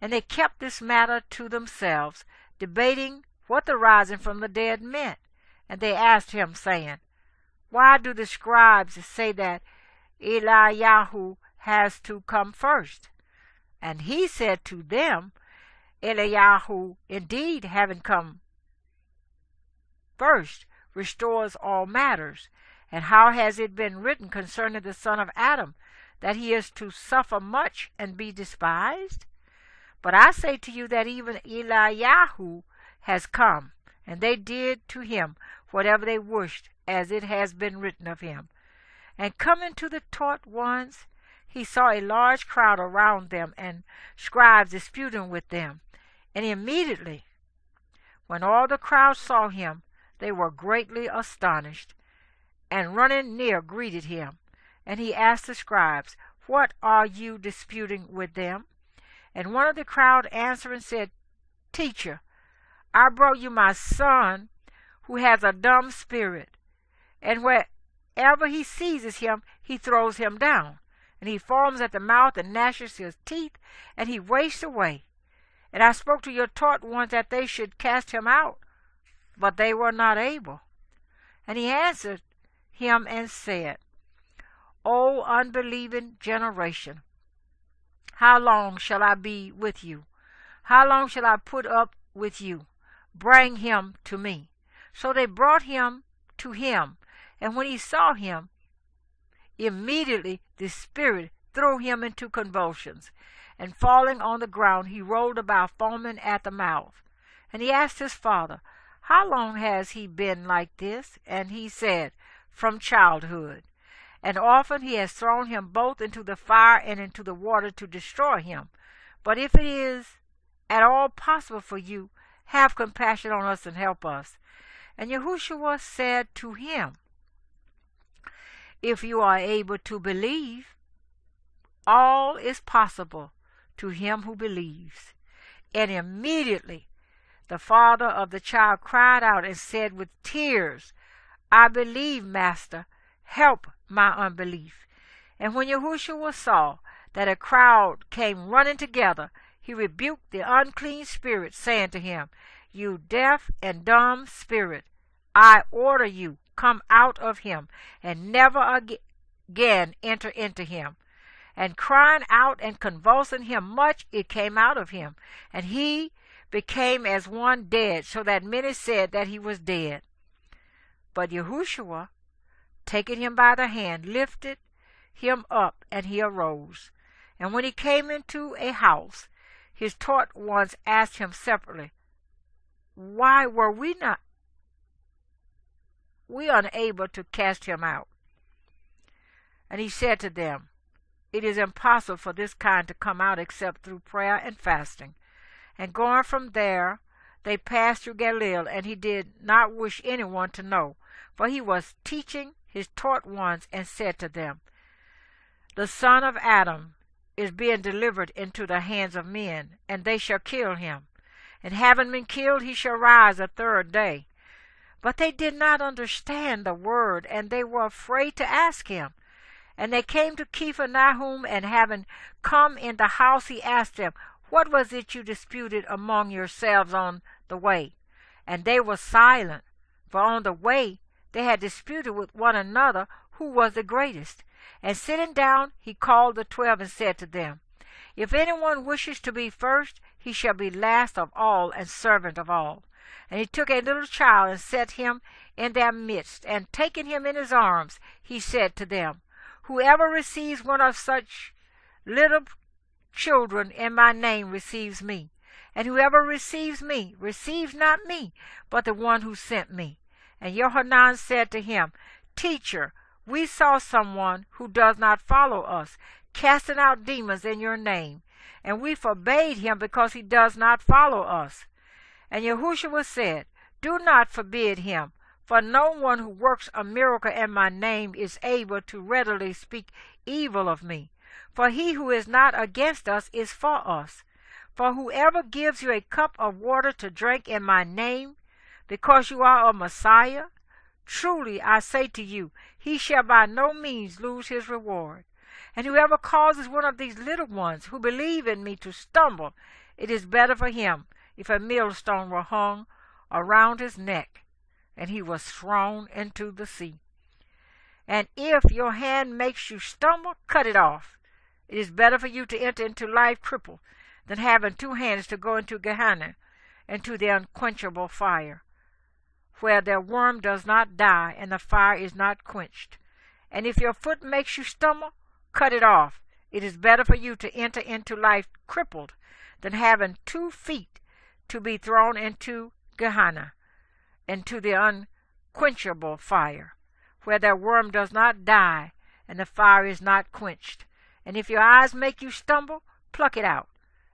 Speaker 1: And they kept this matter to themselves, debating what the rising from the dead meant. And they asked him, saying, Why do the scribes say that Eliyahu has to come first? And he said to them, Eliyahu indeed having come first restores all matters. And how has it been written concerning the son of Adam, that he is to suffer much and be despised? But I say to you that even Eliyahu has come, and they did to him whatever they wished, as it has been written of him. And coming to the taught ones, he saw a large crowd around them, and scribes disputing with them. And immediately, when all the crowd saw him, they were greatly astonished, and running near greeted him. And he asked the scribes, What are you disputing with them? And one of the crowd answering said, Teacher, I brought you my son, who has a dumb spirit, and wherever he seizes him, he throws him down. And he foams at the mouth and gnashes his teeth, and he wastes away. And I spoke to your taught ones that they should cast him out, but they were not able. And he answered him and said, O unbelieving generation, how long shall I be with you? How long shall I put up with you? Bring him to me. So they brought him to him, and when he saw him, immediately the spirit threw him into convulsions, and falling on the ground, he rolled about foaming at the mouth. And he asked his father, How long has he been like this? And he said, From childhood. And often he has thrown him both into the fire and into the water to destroy him. But if it is at all possible for you, have compassion on us and help us. And Yahushua said to him, If you are able to believe, all is possible to him who believes. And immediately the father of the child cried out and said with tears, I believe, Master, help my unbelief. And when Yahushua saw that a crowd came running together, he rebuked the unclean spirit, saying to him, You deaf and dumb spirit, I order you, come out of him, and never again enter into him. And crying out and convulsing him much, it came out of him. And he became as one dead, so that many said that he was dead. But Yahushua, taking him by the hand, lifted him up, and he arose. And when he came into a house, his taught ones asked him separately, why were we unable to cast him out? And he said to them, It is impossible for this kind to come out except through prayer and fasting. And going from there, they passed through Galilee, and he did not wish anyone to know, for he was teaching his taught ones, and said to them, The Son of Adam is being delivered into the hands of men, and they shall kill him. And having been killed, he shall rise the third day. But they did not understand the word, and they were afraid to ask him. And they came to Capernaum, and having come in the house, he asked them, What was it you disputed among yourselves on the way? And they were silent, for on the way they had disputed with one another who was the greatest. And sitting down, he called the 12 and said to them, If anyone wishes to be first, he shall be last of all and servant of all. And he took a little child and set him in their midst, and taking him in his arms, he said to them, Whoever receives one of such little children in my name receives me. And whoever receives me receives not me, but the one who sent me. And Yohanan said to him, Teacher, we saw someone who does not follow us, casting out demons in your name, and we forbade him because he does not follow us. And Yahushua said, Do not forbid him, for no one who works a miracle in my name is able to readily speak evil of me. For he who is not against us is for us. For whoever gives you a cup of water to drink in my name, because you are a Messiah, truly I say to you, he shall by no means lose his reward. And whoever causes one of these little ones who believe in me to stumble, it is better for him if a millstone were hung around his neck, and he was thrown into the sea. And if your hand makes you stumble, cut it off. It is better for you to enter into life crippled than having 2 hands to go into Gehenna, into the unquenchable fire, where their worm does not die and the fire is not quenched. And if your foot makes you stumble, cut it off. It is better for you to enter into life crippled than having 2 feet to be thrown into Gehenna, into the unquenchable fire, where their worm does not die and the fire is not quenched. And if your eyes make you stumble, pluck it out.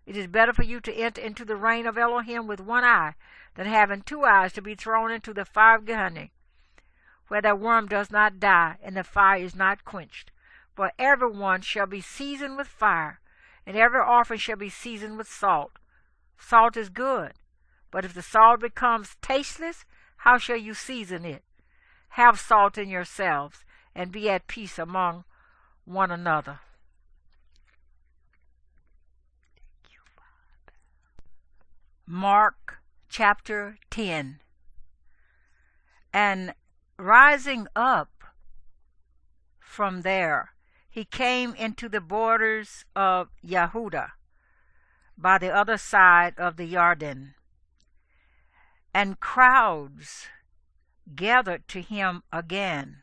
Speaker 1: It is better for you to enter into the reign of Elohim with 1 eye than having 2 eyes to be thrown into the fire of Gehenna, where their worm does not die and the fire is not quenched. For every one shall be seasoned with fire, and every offering shall be seasoned with salt. Salt is good, but if the salt becomes tasteless, how shall you season it? Have salt in yourselves, and be at peace among one another. Mark chapter 10. And rising up from there, he came into the borders of Yehuda by the other side of the Jordan, and crowds gathered to him again.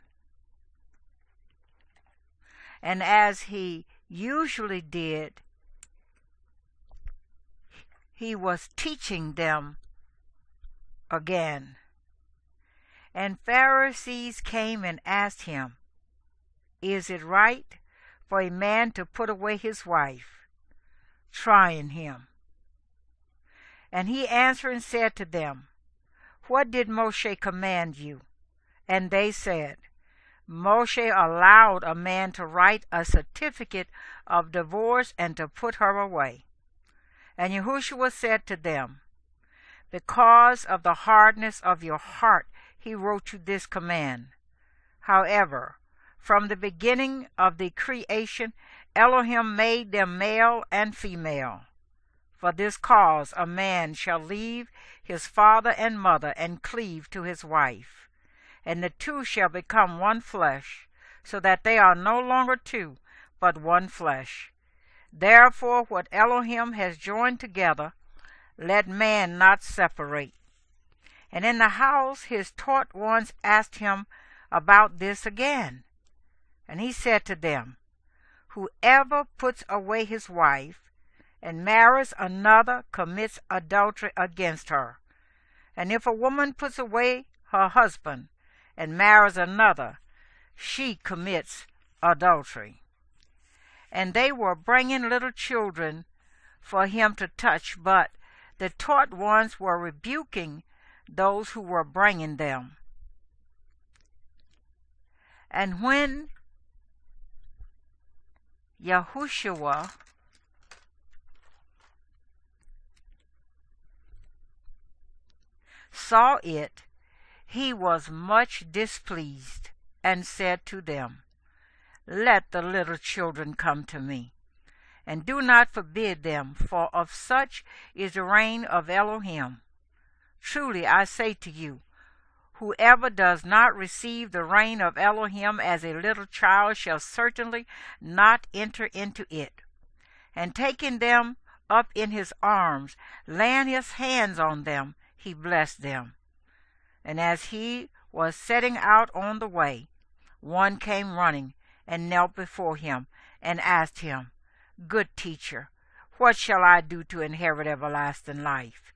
Speaker 1: And as he usually did, he was teaching them again. And Pharisees came and asked him, Is it right for a man to put away his wife? Trying him. And he answering said to them, What did Moshe command you? And they said, Moshe allowed a man to write a certificate of divorce and to put her away. And Yahushua said to them, Because of the hardness of your heart he wrote you this command. However, from the beginning of the creation, Elohim made them male and female. For this cause a man shall leave his father and mother and cleave to his wife, and the 2 shall become one flesh, so that they are no longer 2, but one flesh. Therefore what Elohim has joined together, let man not separate. And in the house his taught ones asked him about this again. And he said to them, Whoever puts away his wife and marries another commits adultery against her. And if a woman puts away her husband and marries another, she commits adultery. And they were bringing little children for him to touch, but the taught ones were rebuking those who were bringing them. And when Yahushua saw it, he was much displeased, and said to them, Let the little children come to me, and do not forbid them, for of such is the reign of Elohim. Truly I say to you, whoever does not receive the reign of Elohim as a little child shall certainly not enter into it. And taking them up in his arms, laying his hands on them, he blessed them. And as he was setting out on the way, one came running and knelt before him and asked him, Good teacher, what shall I do to inherit everlasting life?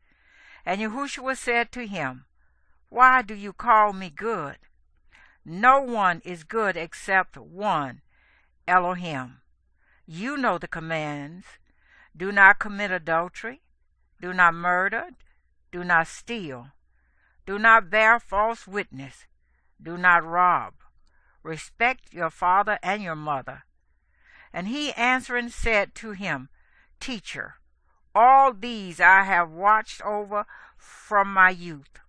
Speaker 1: And Yahushua said to him, Why do you call me good? No one is good except one, Elohim. You know the commands. Do not commit adultery. Do not murder. Do not steal. Do not bear false witness. Do not rob. Respect your father and your mother. And he answering said to him, Teacher, all these I have watched over from my youth.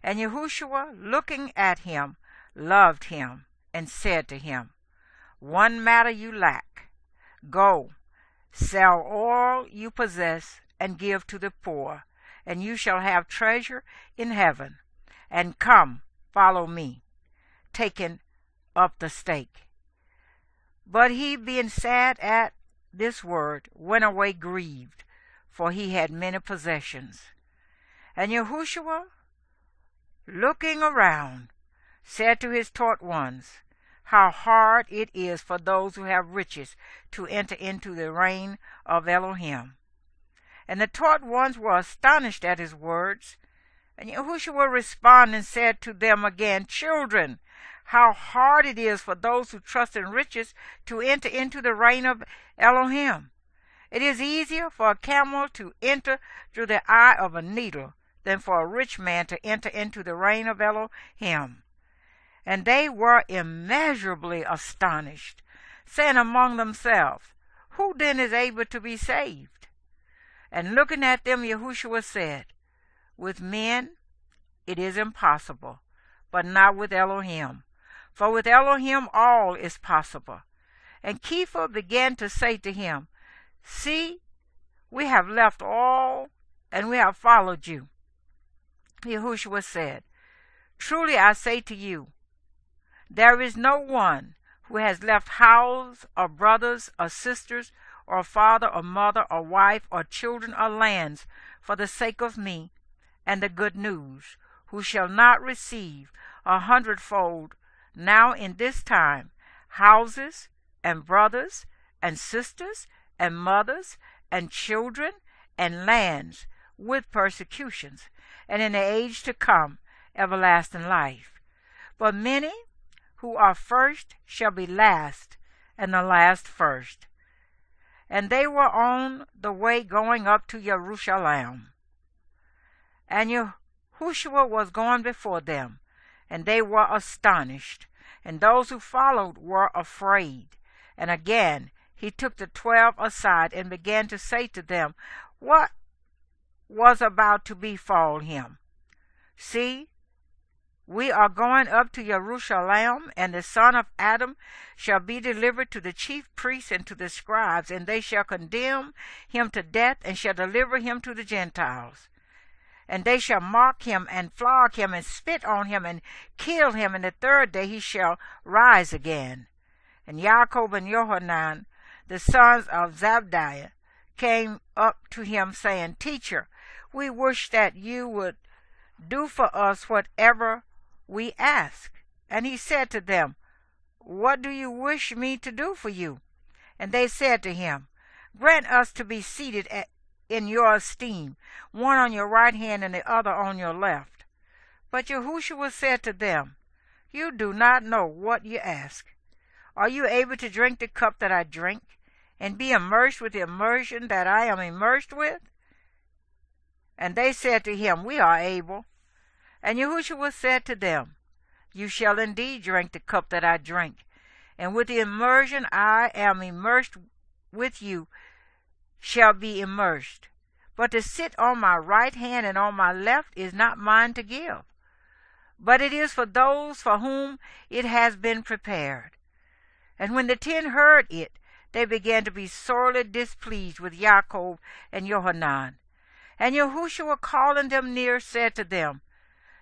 Speaker 1: And Yahushua, looking at him, loved him, and said to him, One matter you lack. Go, sell all you possess, and give to the poor, and you shall have treasure in heaven. And come, follow me. Taking up the stake. But he, being sad at this word, went away grieved, for he had many possessions. And Yahushua, looking around, said to his taught ones, How hard it is for those who have riches to enter into the reign of Elohim. And the taught ones were astonished at his words. And Yahushua responded and said to them again, Children, how hard it is for those who trust in riches to enter into the reign of Elohim. It is easier for a camel to enter through the eye of a needle than for a rich man to enter into the reign of Elohim. And they were immeasurably astonished, saying among themselves, Who then is able to be saved? And looking at them, Yahushua said, With men it is impossible, but not with Elohim. For with Elohim all is possible. And Kepha began to say to him, See, we have left all, and we have followed you. Yahushua said, Truly I say to you, there is no one who has left house, or brothers, or sisters, or father, or mother, or wife, or children, or lands, for the sake of me and the good news, who shall not receive 100-fold now in this time houses, and brothers, and sisters, and mothers, and children, and lands, with persecutions, and in the age to come everlasting life. But many who are first shall be last, and the last first. And they were on the way going up to Jerusalem. And Yahushua was going before them, and they were astonished, and those who followed were afraid. And again he took the 12 aside, and began to say to them, What was about to befall him? See, we are going up to Jerusalem, and the son of Adam shall be delivered to the chief priests and to the scribes, and they shall condemn him to death, and shall deliver him to the Gentiles. And they shall mock him, and flog him, and spit on him, and kill him, and the third day he shall rise again. And Jacob and Johanan, the sons of Zabdiah, came up to him, saying, Teacher, we wish that you would do for us whatever we ask. And he said to them, What do you wish me to do for you? And they said to him, Grant us to be seated in your esteem, one on your right hand and the other on your left. But Yahushua said to them, You do not know what you ask. Are you able to drink the cup that I drink, and be immersed with the immersion that I am immersed with? And they said to him, We are able. And Yahushua said to them, You shall indeed drink the cup that I drink, and with the immersion I am immersed with you shall be immersed. But to sit on my right hand and on my left is not mine to give, but it is for those for whom it has been prepared. And when the 10 heard it, they began to be sorely displeased with Yaakov and Yohanan. And Yahushua, calling them near, said to them,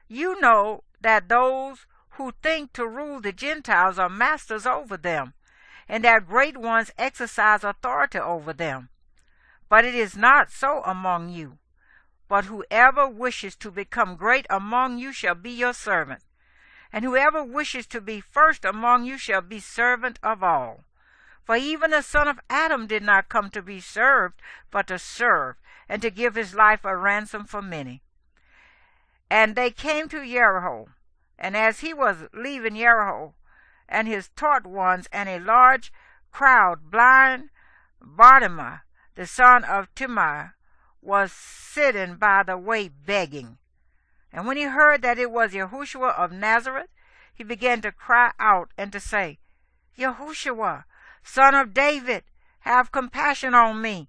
Speaker 1: You know that those who think to rule the Gentiles are masters over them, and that great ones exercise authority over them. But it is not so among you. But whoever wishes to become great among you shall be your servant. And whoever wishes to be first among you shall be servant of all. For even the Son of Adam did not come to be served, but to serve, and to give his life a ransom for many. And they came to Jericho. And as he was leaving Jericho, and his taught ones, and a large crowd, blind Bartimaeus, the son of Timaeus, was sitting by the way begging. And when he heard that it was Yahushua of Nazareth, he began to cry out and to say, Yahushua, Son of David, have compassion on me.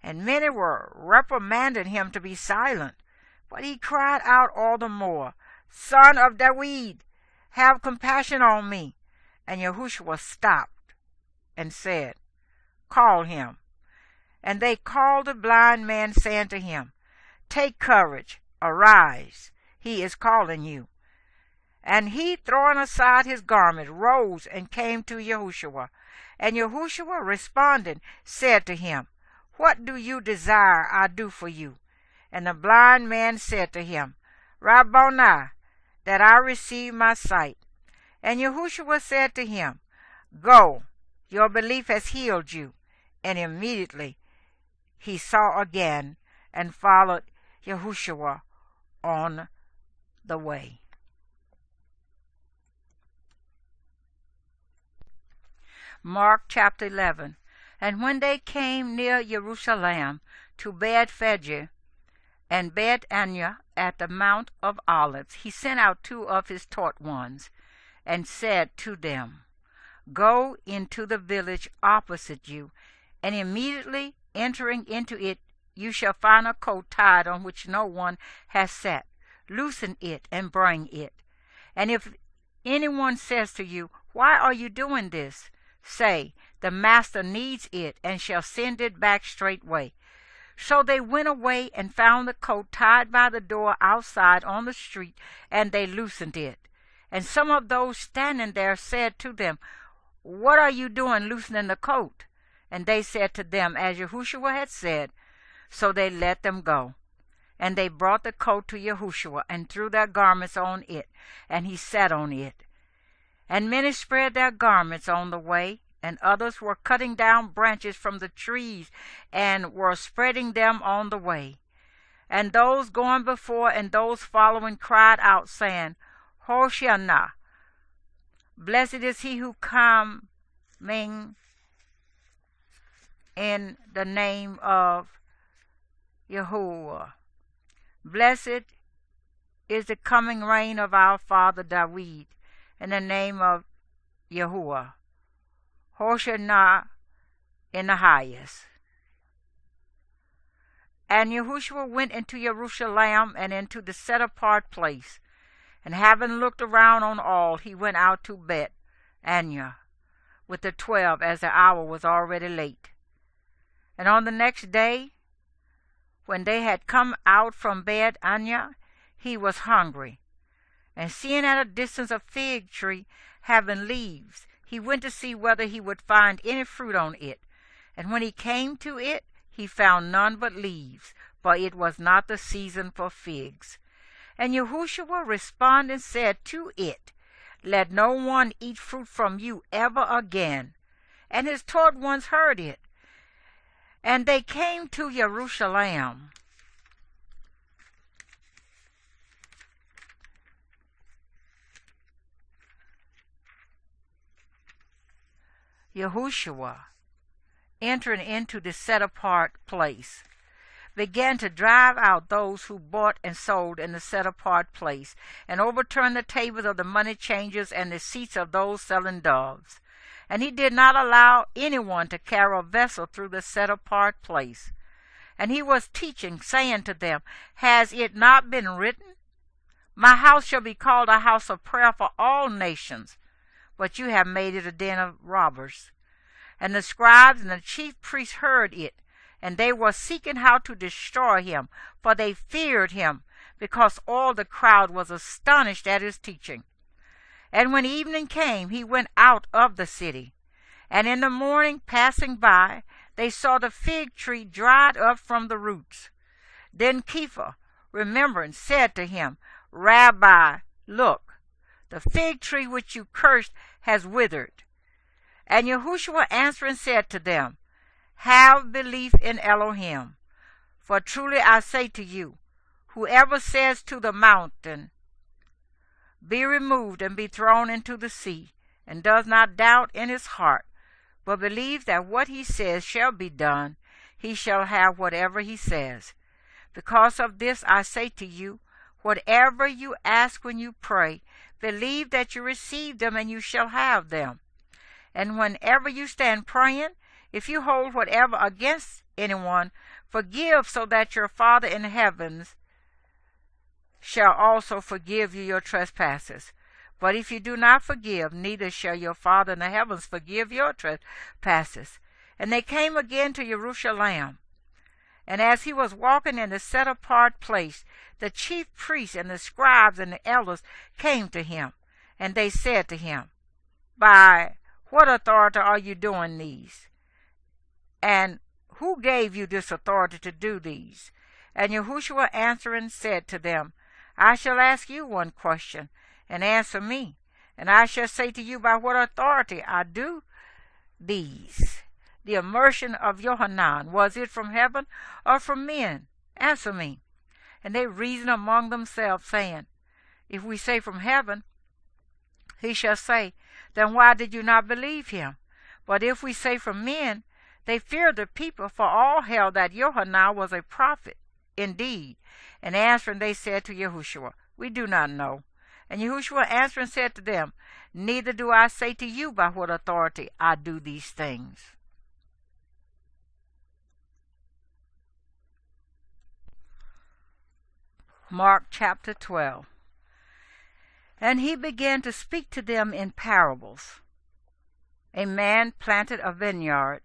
Speaker 1: And many were reprimanding him to be silent. But he cried out all the more, Son of David, have compassion on me. And Yahushua stopped and said, Call him. And they called the blind man, saying to him, Take courage, arise, he is calling you. And he, throwing aside his garment, rose and came to Yahushua. And Yahushua, responding, said to him, What do you desire I do for you? And the blind man said to him, Rabboni, that I receive my sight. And Yahushua said to him, Go, your belief has healed you. And immediately he saw again and followed Yahushua on the way. Mark chapter 11. And when they came near Jerusalem to Bethphage and Bethania at the Mount of Olives, he sent out 2 of his taught ones, and said to them, Go into the village opposite you, and immediately entering into it you shall find a coat tied on which no one has sat. Loosen it and bring it. And if anyone says to you, Why are you doing this? Say, The master needs it, and shall send it back straightway. So they went away and found the coat tied by the door outside on the street, and they loosened it. And some of those standing there said to them, What are you doing loosening the coat? And they said to them, as Yahushua had said. So they let them go. And they brought the coat to Yahushua, and threw their garments on it, and he sat on it. And many spread their garments on the way, and others were cutting down branches from the trees, and were spreading them on the way. And those going before and those following cried out, saying, Hosanna, blessed is he who coming in the name of Yahuwah. Blessed is the coming reign of our father David in the name of Yahuwah. Hosanna in the highest. And Yahushua went into Jerusalem and into the set-apart place. And having looked around on all, he went out to Bethania with the 12, as the hour was already late. And on the next day, when they had come out from Bethania, he was hungry. And seeing at a distance a fig tree having leaves, he went to see whether he would find any fruit on it. And when he came to it, he found none but leaves, for it was not the season for figs. And Yahushua responding said to it, Let no one eat fruit from you ever again. And his taught ones heard it. And they came to Jerusalem. Yahushua, entering into the set-apart place, began to drive out those who bought and sold in the set-apart place, and overturn the tables of the money changers and the seats of those selling doves. And he did not allow anyone to carry a vessel through the set-apart place. And he was teaching, saying to them, Has it not been written, My house shall be called a house of prayer for all nations, but you have made it a den of robbers. And the scribes and the chief priests heard it, and they were seeking how to destroy him, for they feared him, because all the crowd was astonished at his teaching. And when evening came, he went out of the city. And in the morning, passing by, they saw the fig tree dried up from the roots. Then Kepha, remembering, said to him, Rabbi, look, the fig tree which you cursed has withered. And Yahushua answering said to them, Have belief in Elohim. For truly I say to you, whoever says to the mountain, Be removed and be thrown into the sea, and does not doubt in his heart, but believes that what he says shall be done, he shall have whatever he says. Because of this I say to you, whatever you ask when you pray, believe that you receive them, and you shall have them. And whenever you stand praying, if you hold whatever against anyone, forgive, so that your Father in heavens shall also forgive you your trespasses. But if you do not forgive, neither shall your Father in the heavens forgive your trespasses. And they came again to Jerusalem. And as he was walking in the set-apart place, the chief priests and the scribes and the elders came to him. And they said to him, By what authority are you doing these? And who gave you this authority to do these? And Yahushua answering said to them, I shall ask you one question, and answer me. And I shall say to you by what authority I do these. The immersion of Yohanan, was it from heaven or from men? Answer me. And they reasoned among themselves, saying, If we say from heaven, he shall say, Then why did you not believe him? But if we say from men, they feared the people, for all held that Yohanan was a prophet indeed. And answering, they said to Yahushua, We do not know. And Yahushua answering said to them, Neither do I say to you by what authority I do these things. Mark chapter 12. And he began to speak to them in parables. A man planted a vineyard,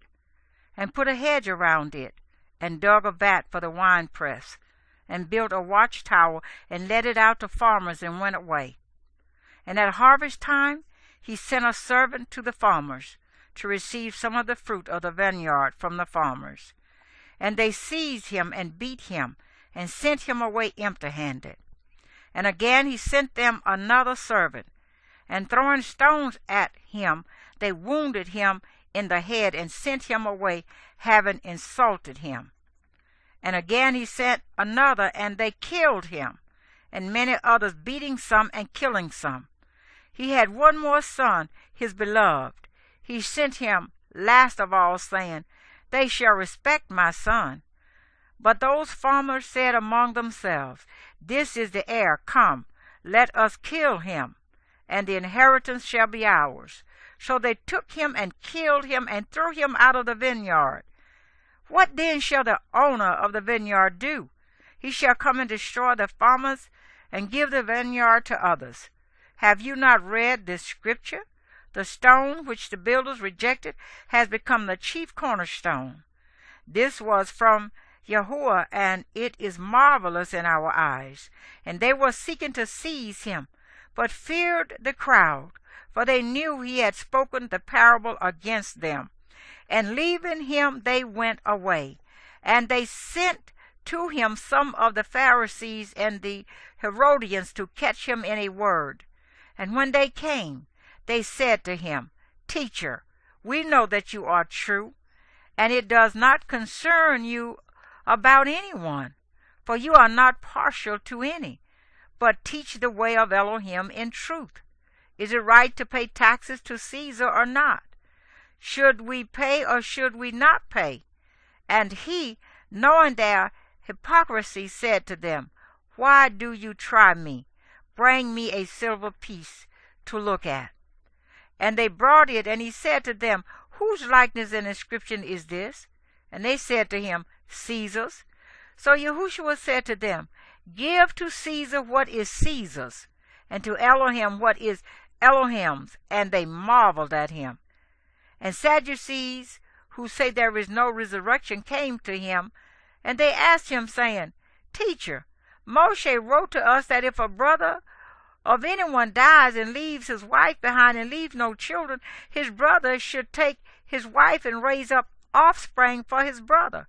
Speaker 1: and put a hedge around it, and dug a vat for the winepress, and built a watchtower, and let it out to farmers, and went away. And at harvest time he sent a servant to the farmers, to receive some of the fruit of the vineyard from the farmers. And they seized him, and beat him, and sent him away empty-handed. And again he sent them another servant, and throwing stones at him, they wounded him in the head, and sent him away, having insulted him. And again he sent another, and they killed him, and many others, beating some and killing some. He had one more son, his beloved. He sent him last of all, saying, They shall respect my son. But those farmers said among themselves, This is the heir, come, let us kill him, and the inheritance shall be ours. So they took him and killed him, and threw him out of the vineyard. What then shall the owner of the vineyard do? He shall come and destroy the farmers, and give the vineyard to others. Have you not read this scripture? The stone which the builders rejected has become the chief cornerstone. This was from Yahuwah, and it is marvelous in our eyes. And they were seeking to seize him, but feared the crowd, for they knew he had spoken the parable against them. And leaving him, they went away. And they sent to him some of the Pharisees and the Herodians to catch him in a word. And when they came, they said to him, Teacher, we know that you are true, and it does not concern you about anyone, for you are not partial to any, but teach the way of Elohim in truth. Is it right to pay taxes to Caesar or not? Should we pay or should we not pay? And he, knowing their hypocrisy, said to them, Why do you try me? Bring me a silver piece to look at. And they brought it, and he said to them, Whose likeness and inscription is this? And they said to him, Caesar's. So Yahushua said to them, Give to Caesar what is Caesar's, and to Elohim what is Elohim's. And they marveled at him. And Sadducees, who say there is no resurrection, came to him, and they asked him, saying, Teacher, Moshe wrote to us that if a brother of anyone dies and leaves his wife behind and leaves no children, his brother should take his wife and raise up offspring for his brother.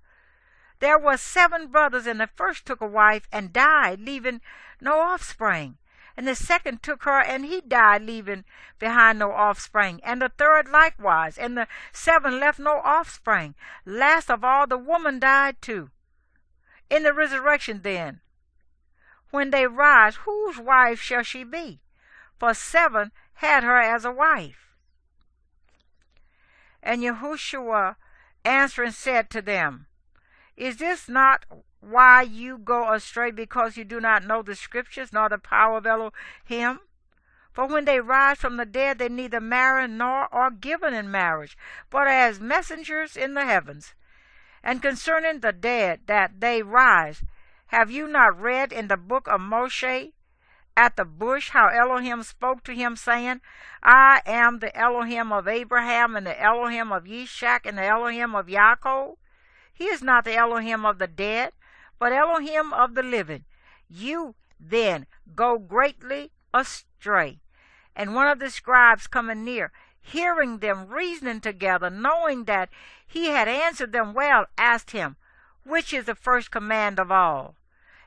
Speaker 1: There were 7 brothers, and the first took a wife and died, leaving no offspring. And the second took her, and he died, leaving behind no offspring. And the third likewise. And the 7 left no offspring. Last of all, the woman died too. In the resurrection then, when they rise, whose wife shall she be? For 7 had her as a wife. And Yahushua answering said to them, Is this not why you go astray, because you do not know the Scriptures, nor the power of Elohim? For when they rise from the dead, they neither marry nor are given in marriage, but as messengers in the heavens. And concerning the dead, that they rise, have you not read in the book of Moshe at the bush how Elohim spoke to him, saying, I am the Elohim of Abraham, and the Elohim of Yishak, and the Elohim of Yaakov? He is not the Elohim of the dead, but Elohim of the living. You then go greatly astray. And one of the scribes coming near, hearing them reasoning together, knowing that he had answered them well, asked him, Which is the first command of all?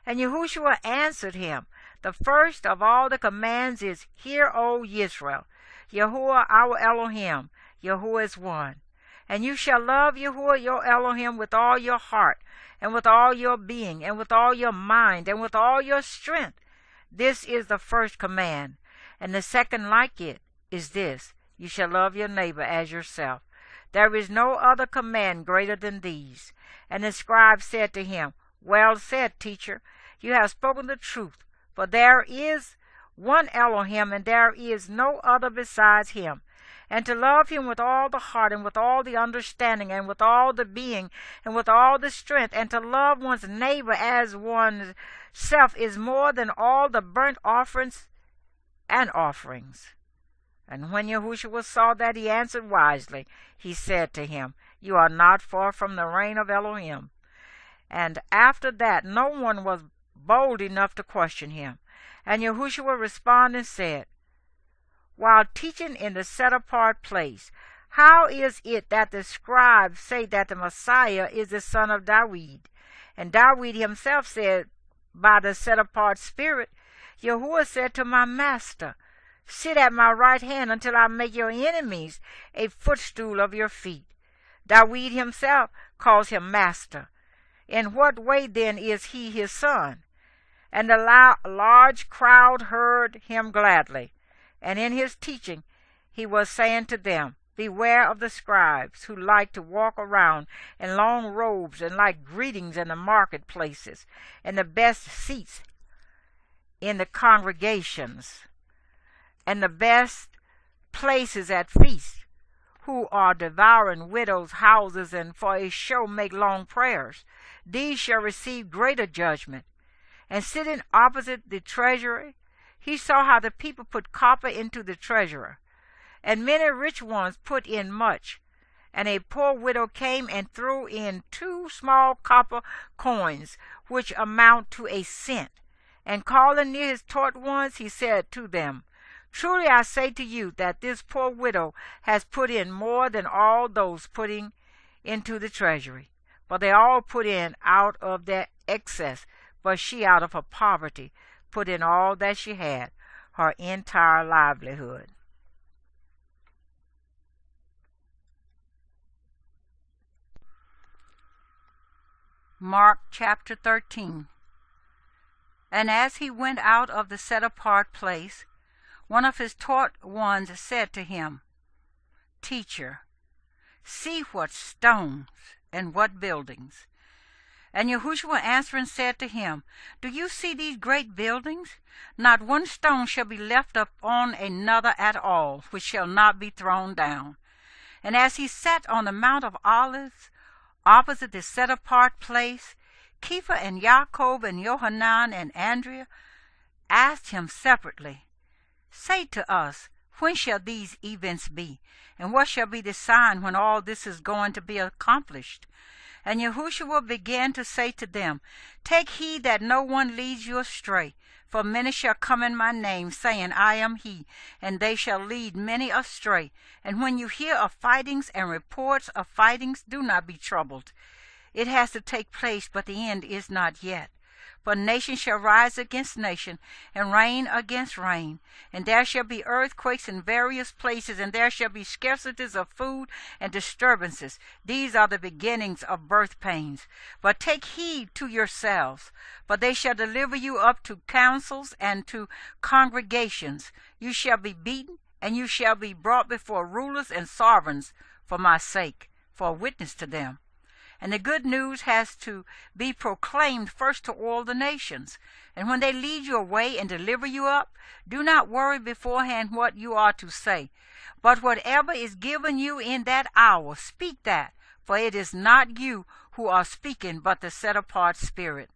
Speaker 1: And Yahushua answered him, The first of all the commands is, Hear, O Yisrael, Yahuwah our Elohim, Yahuwah is one. And you shall love Yahuwah your Elohim with all your heart, and with all your being, and with all your mind, and with all your strength. This is the first command. And the second like it is this, You shall love your neighbor as yourself. There is no other command greater than these. And the scribe said to him, Well said, teacher, you have spoken the truth. For there is one Elohim, and there is no other besides him. And to love him with all the heart, and with all the understanding, and with all the being, and with all the strength, and to love one's neighbor as oneself is more than all the burnt offerings and offerings. And when Yahushua saw that he answered wisely, he said to him, You are not far from the reign of Elohim. And after that no one was bold enough to question him. And Yahushua responded and said, While teaching in the set-apart place, how is it that the scribes say that the Messiah is the son of David? And David himself said, By the set-apart spirit, Yahuwah said to my master, Sit at my right hand until I make your enemies a footstool of your feet. David himself calls him master. In what way then is he his son? And the large crowd heard him gladly. And in his teaching he was saying to them, Beware of the scribes, who like to walk around in long robes, and like greetings in the marketplaces, and the best seats in the congregations, and the best places at feasts, who are devouring widows' houses, and for a show make long prayers. These shall receive greater judgment. And sitting opposite the treasury, he saw how the people put copper into the treasurer, and many rich ones put in much. And a poor widow came and threw in 2 small copper coins, which amount to a cent. And calling near his taught ones, he said to them, Truly I say to you that this poor widow has put in more than all those putting into the treasury. For they all put in out of their excess, but she out of her poverty put in all that she had, her entire livelihood. Mark chapter 13. And as he went out of the set-apart place, one of his taught ones said to him, Teacher, see what stones and what buildings. And Yahushua answering said to him, Do you see these great buildings? Not one stone shall be left upon another at all, which shall not be thrown down. And as he sat on the Mount of Olives, opposite the set-apart place, Kepha and Jacob and Johanan and Andrea asked him separately, Say to us, when shall these events be? And what shall be the sign when all this is going to be accomplished? And Yahushua began to say to them, Take heed that no one leads you astray. For many shall come in my name, saying, I am he, and they shall lead many astray. And when you hear of fightings and reports of fightings, do not be troubled. It has to take place, but the end is not yet. For nation shall rise against nation, and reign against reign. And there shall be earthquakes in various places, and there shall be scarcities of food and disturbances. These are the beginnings of birth pains. But take heed to yourselves, for they shall deliver you up to councils and to congregations. You shall be beaten, and you shall be brought before rulers and sovereigns for my sake, for a witness to them. And the good news has to be proclaimed first to all the nations. And when they lead you away and deliver you up, do not worry beforehand what you are to say. But whatever is given you in that hour, speak that, for it is not you who are speaking, but the set-apart Spirit.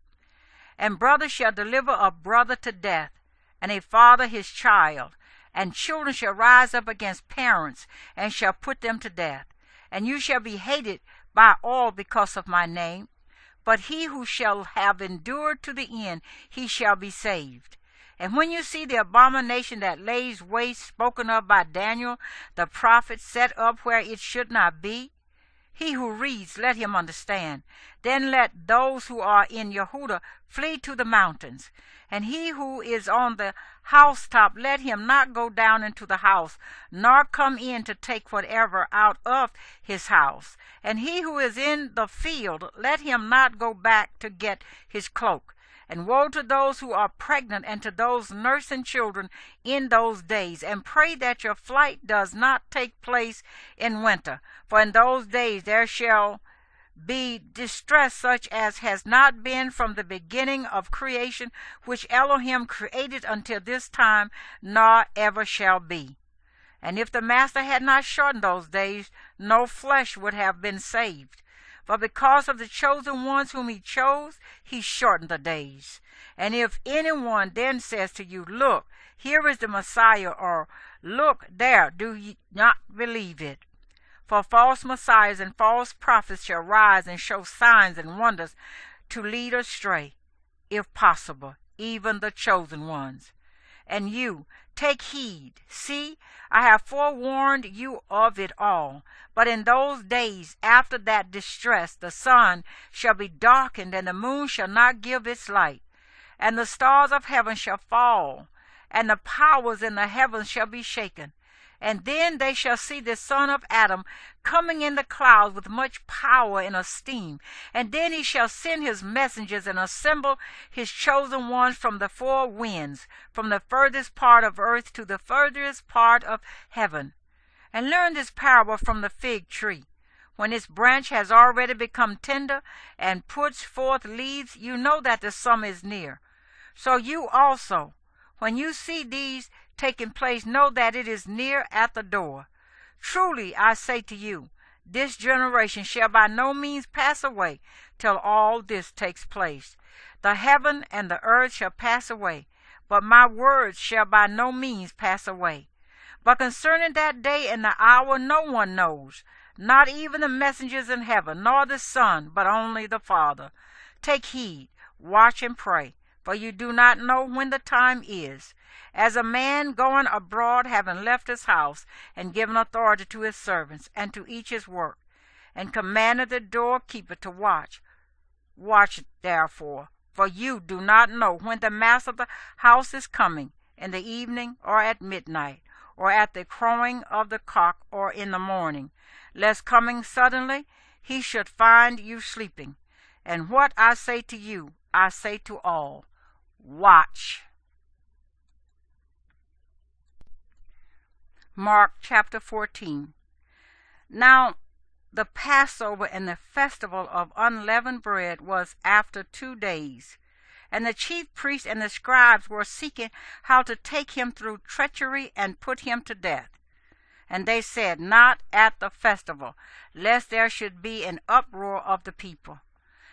Speaker 1: And brother shall deliver a brother to death, and a father his child. And children shall rise up against parents, and shall put them to death. And you shall be hated by all because of my name, but he who shall have endured to the end, he shall be saved. And when you see the abomination that lays waste spoken of by Daniel the prophet set up where it should not be, he who reads, let him understand. Then let those who are in Yehuda flee to the mountains. And he who is on the housetop, let him not go down into the house, nor come in to take whatever out of his house. And he who is in the field, let him not go back to get his cloak. And woe to those who are pregnant and to those nursing children in those days. And pray that your flight does not take place in winter. For in those days there shall be distress such as has not been from the beginning of creation, which Elohim created until this time, nor ever shall be. And if the Master had not shortened those days, no flesh would have been saved. But because of the chosen ones whom he chose, he shortened the days. And if anyone then says to you, Look, here is the Messiah, or Look, there, do ye not believe it? For false messiahs and false prophets shall rise and show signs and wonders to lead astray, if possible, even the chosen ones. And you, take heed. See, I have forewarned you of it all. But in those days after that distress, the sun shall be darkened, and the moon shall not give its light. And the stars of heaven shall fall, and the powers in the heavens shall be shaken. And then they shall see the Son of Adam coming in the clouds with much power and esteem. And then he shall send his messengers and assemble his chosen ones from the four winds, from the furthest part of earth to the furthest part of heaven. And learn this parable from the fig tree. When its branch has already become tender and puts forth leaves, you know that the summer is near. So you also, when you see these taking place, know that it is near at the door. Truly I say to you, this generation shall by no means pass away till all this takes place. The heaven and the earth shall pass away, but my words shall by no means pass away. But concerning that day and the hour no one knows, not even the messengers in heaven, nor the Son, but only the Father. Take heed, watch and pray, for you do not know when the time is. As a man going abroad, having left his house, and given authority to his servants, and to each his work, and commanded the doorkeeper to watch. Watch therefore, for you do not know when the master of the house is coming, in the evening, or at midnight, or at the crowing of the cock, or in the morning, lest coming suddenly he should find you sleeping. And what I say to you, I say to all, watch. Mark chapter 14. Now the Passover and the festival of unleavened bread was after 2 days. And the chief priests and the scribes were seeking how to take him through treachery and put him to death. And they said, not at the festival, lest there should be an uproar of the people.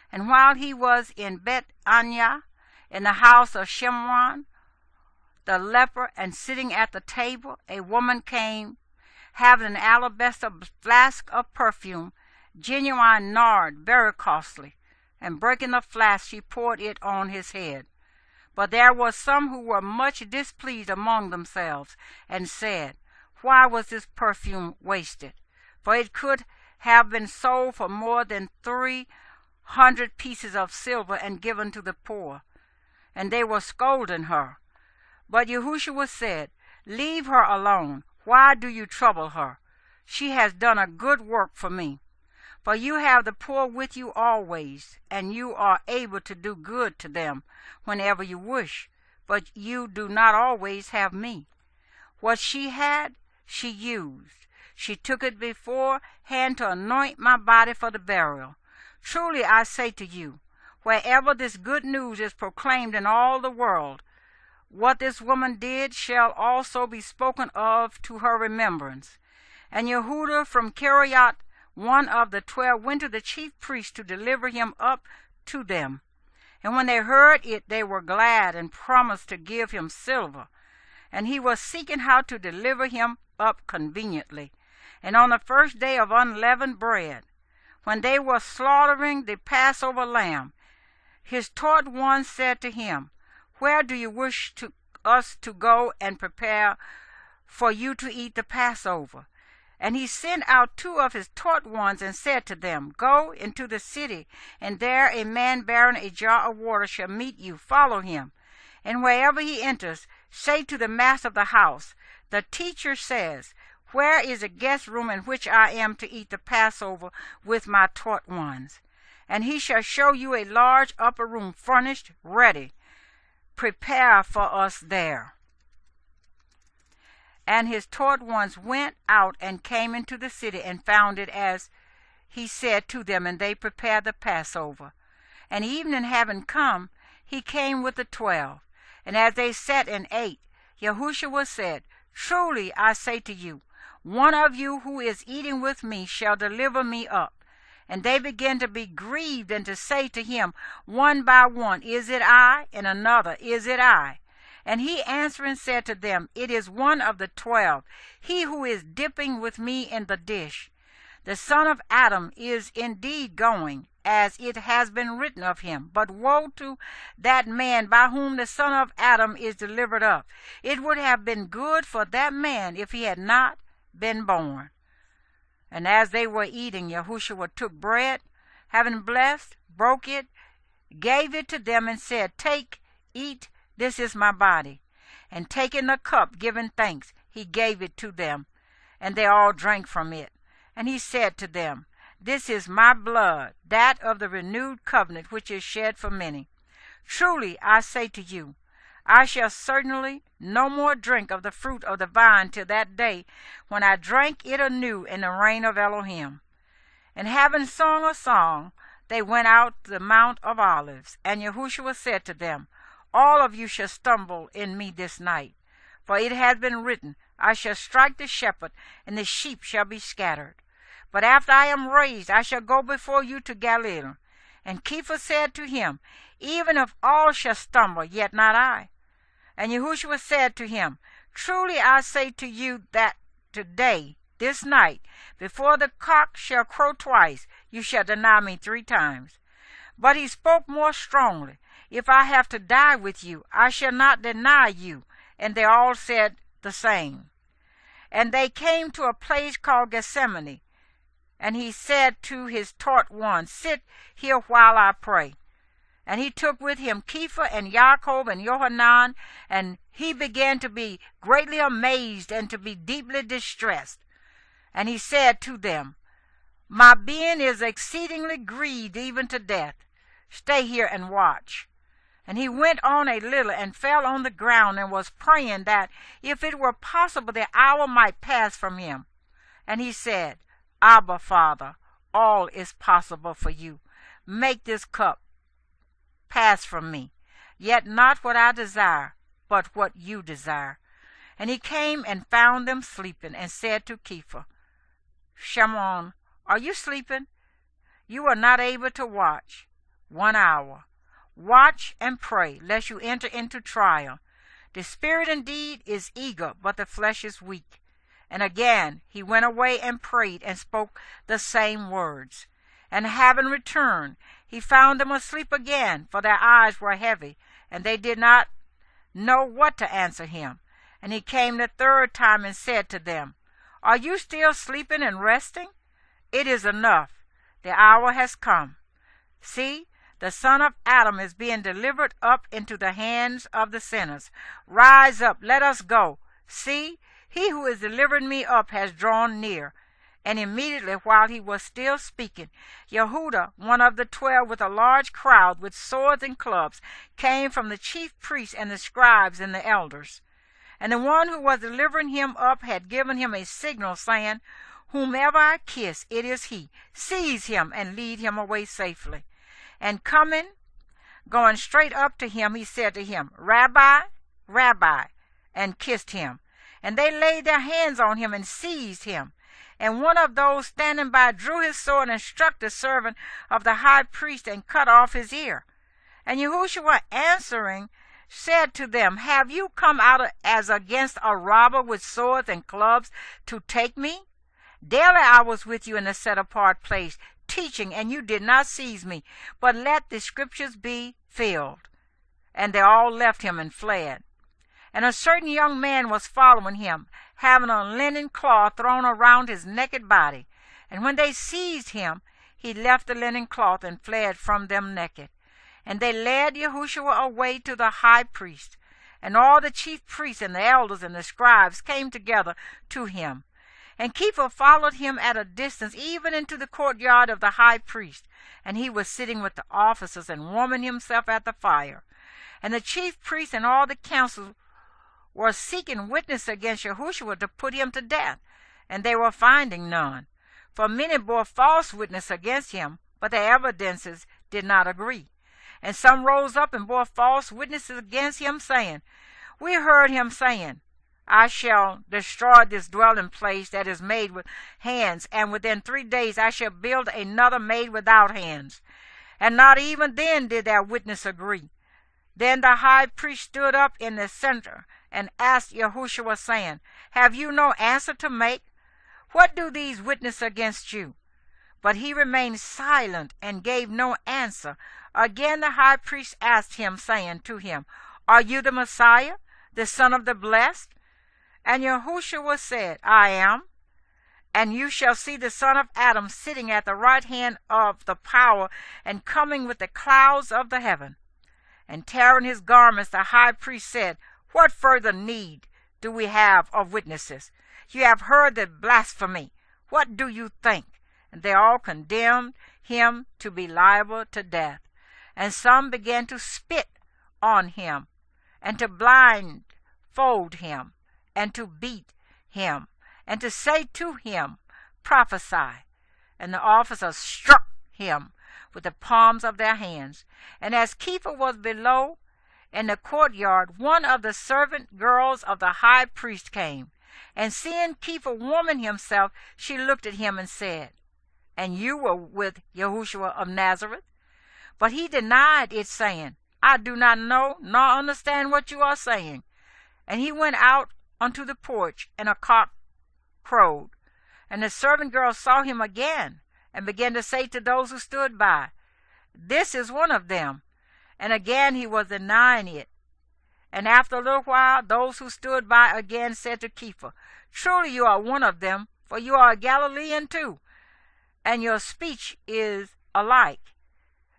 Speaker 1: And while he was in Bethania, in the house of Shimon the leper, and sitting at the table, a woman came, having an alabaster flask of perfume, genuine nard, very costly. And breaking the flask, she poured it on his head. But there were some who were much displeased among themselves, and said, why was this perfume wasted? For it could have been sold for more than 300 pieces of silver and given to the poor. And they were scolding her. But Yahushua said, leave her alone. Why do you trouble her? She has done a good work for me. For you have the poor with you always, and you are able to do good to them whenever you wish, but you do not always have me. What she had, she used. She took it beforehand to anoint my body for the burial. Truly I say to you, wherever this good news is proclaimed in all the world, what this woman did shall also be spoken of to her remembrance. And Yehuda from Kiriath, one of the 12, went to the chief priests to deliver him up to them. And when they heard it, they were glad and promised to give him silver. And he was seeking how to deliver him up conveniently. And on the first day of unleavened bread, when they were slaughtering the Passover lamb, his taught ones said to him, where do you wish us to go and prepare for you to eat the Passover? And he sent out 2 of his taught ones and said to them, go into the city, and there a man bearing a jar of water shall meet you. Follow him. And wherever he enters, say to the master of the house, the teacher says, where is a guest room in which I am to eat the Passover with my taught ones? And he shall show you a large upper room furnished, ready. Prepare for us there. And his taught ones went out and came into the city and found it as he said to them, and they prepared the Passover. And evening having come, he came with the 12. And as they sat and ate, Yahushua said, truly I say to you, one of you who is eating with me shall deliver me up. And they began to be grieved and to say to him one by one, is it I? And another, is it I? And he answering said to them, it is one of the 12, he who is dipping with me in the dish. The son of Adam is indeed going, as it has been written of him. But woe to that man by whom the son of Adam is delivered up. It would have been good for that man if he had not been born. And as they were eating, Yahushua took bread, having blessed, broke it, gave it to them, and said, take, eat, this is my body. And taking the cup, giving thanks, he gave it to them, and they all drank from it. And he said to them, this is my blood, that of the renewed covenant, which is shed for many. Truly I say to you, I shall certainly no more drink of the fruit of the vine till that day when I drank it anew in the reign of Elohim. And having sung a song, they went out to the Mount of Olives. And Yahushua said to them, all of you shall stumble in me this night. For it has been written, I shall strike the shepherd, and the sheep shall be scattered. But after I am raised, I shall go before you to Galilee. And Kepha said to him, even if all shall stumble, yet not I. And Yahushua said to him, truly I say to you that today, this night, before the cock shall crow twice, you shall deny me 3 times. But he spoke more strongly, if I have to die with you, I shall not deny you. And they all said the same. And they came to a place called Gethsemane. And he said to his taught ones, sit here while I pray. And he took with him Kepha and Jacob and Johanan, and he began to be greatly amazed and to be deeply distressed. And he said to them, my being is exceedingly grieved even to death. Stay here and watch. And he went on a little and fell on the ground and was praying that if it were possible the hour might pass from him. And he said, Abba, Father, all is possible for you. Make this cup pass from me. Yet not what I desire, but what you desire. And he came and found them sleeping, and said to Kepha, Shimon, are you sleeping? You are not able to watch 1 hour. Watch and pray, lest you enter into trial. The spirit indeed is eager, but the flesh is weak. And again he went away and prayed, and spoke the same words. And having returned, he found them asleep again, for their eyes were heavy, and they did not know what to answer him. And he came the third time and said to them, Are you still sleeping and resting? It is enough. The hour has come. See, the Son of Adam is being delivered up into the hands of the sinners. Rise up, let us go. See, he who is delivering me up has drawn near. And immediately while he was still speaking, Yehuda, one of the 12, with a large crowd, with swords and clubs, came from the chief priests and the scribes and the elders. And the one who was delivering him up had given him a signal, saying, Whomever I kiss, it is he. Seize him and lead him away safely. And going straight up to him, he said to him, Rabbi, Rabbi, and kissed him. And they laid their hands on him and seized him. And one of those standing by drew his sword and struck the servant of the high priest and cut off his ear. And Yahushua answering said to them, Have you come out as against a robber with swords and clubs to take me? Daily I was with you in the set-apart place, teaching, and you did not seize me, but let the scriptures be filled. And they all left him and fled. And a certain young man was following him, having a linen cloth thrown around his naked body. And when they seized him, he left the linen cloth and fled from them naked. And they led Yahushua away to the high priest. And all the chief priests and the elders and the scribes came together to him. And Kepha followed him at a distance, even into the courtyard of the high priest. And he was sitting with the officers and warming himself at the fire. And the chief priests and all the council were seeking witness against Yahushua to put him to death, and they were finding none. For many bore false witness against him, but their evidences did not agree. And some rose up and bore false witnesses against him, saying, We heard him saying, I shall destroy this dwelling place that is made with hands, and within 3 days I shall build another made without hands. And not even then did their witness agree. Then the high priest stood up in the center and asked Yahushua, saying, Have you no answer to make? What do these witness against you? But he remained silent and gave no answer. Again the high priest asked him, saying to him, Are you the Messiah, the Son of the Blessed? And Yahushua said, I am. And you shall see the Son of Adam sitting at the right hand of the power and coming with the clouds of the heaven. And tearing his garments, the high priest said, What further need do we have of witnesses? You have heard the blasphemy. What do you think? And they all condemned him to be liable to death. And some began to spit on him, and to blindfold him, and to beat him, and to say to him, Prophesy. And the officers struck him with the palms of their hands. And as Kepha was below in the courtyard, one of the servant girls of the high priest came. And seeing Kepha warming himself, she looked at him and said, And you were with Yahushua of Nazareth? But he denied it, saying, I do not know nor understand what you are saying. And he went out unto the porch, and a cock crowed. And the servant girl saw him again, and began to say to those who stood by, This is one of them. And again he was denying it. And after a little while, those who stood by again said to Kepha, Truly you are one of them, for you are a Galilean too, and your speech is alike.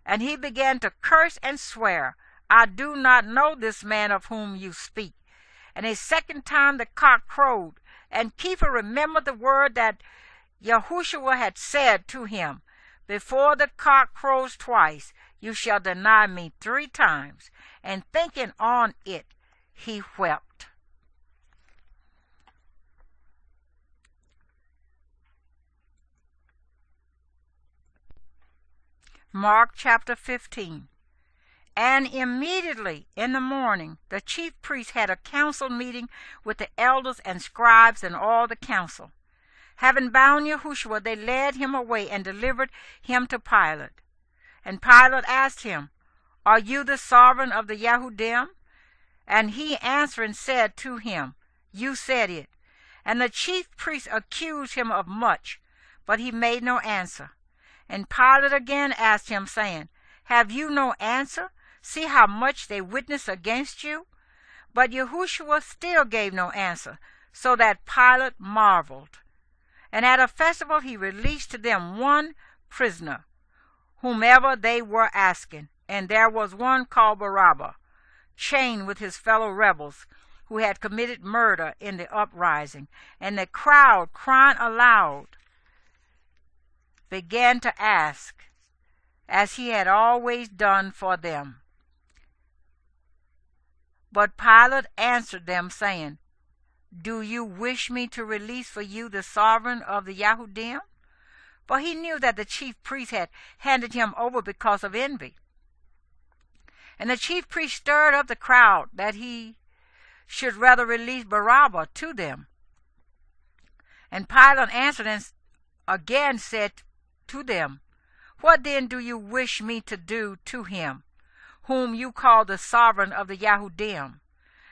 Speaker 1: And he began to curse and swear, I do not know this man of whom you speak. And a second time the cock crowed, and Kepha remembered the word that Yahushua had said to him, Before the cock crows twice, you shall deny me 3 times. And thinking on it, he wept. Mark chapter 15. And immediately in the morning the chief priests had a council meeting with the elders and scribes and all the council. Having bound Yahushua, they led him away and delivered him to Pilate. And Pilate asked him, Are you the sovereign of the Yahudim? And he answering said to him, You said it. And the chief priests accused him of much, but he made no answer. And Pilate again asked him, saying, Have you no answer? See how much they witness against you. But Yahushua still gave no answer, so that Pilate marveled. And at a festival he released to them one prisoner, whomever they were asking. And there was one called Barabbas, chained with his fellow rebels, who had committed murder in the uprising. And the crowd, crying aloud, began to ask, as he had always done for them. But Pilate answered them, saying, Do you wish me to release for you the sovereign of the Yahudim? For he knew that the chief priest had handed him over because of envy. And the chief priest stirred up the crowd that he should rather release Barabbas to them. And Pilate answered and again said to them, What then do you wish me to do to him, whom you call the sovereign of the Yahudim?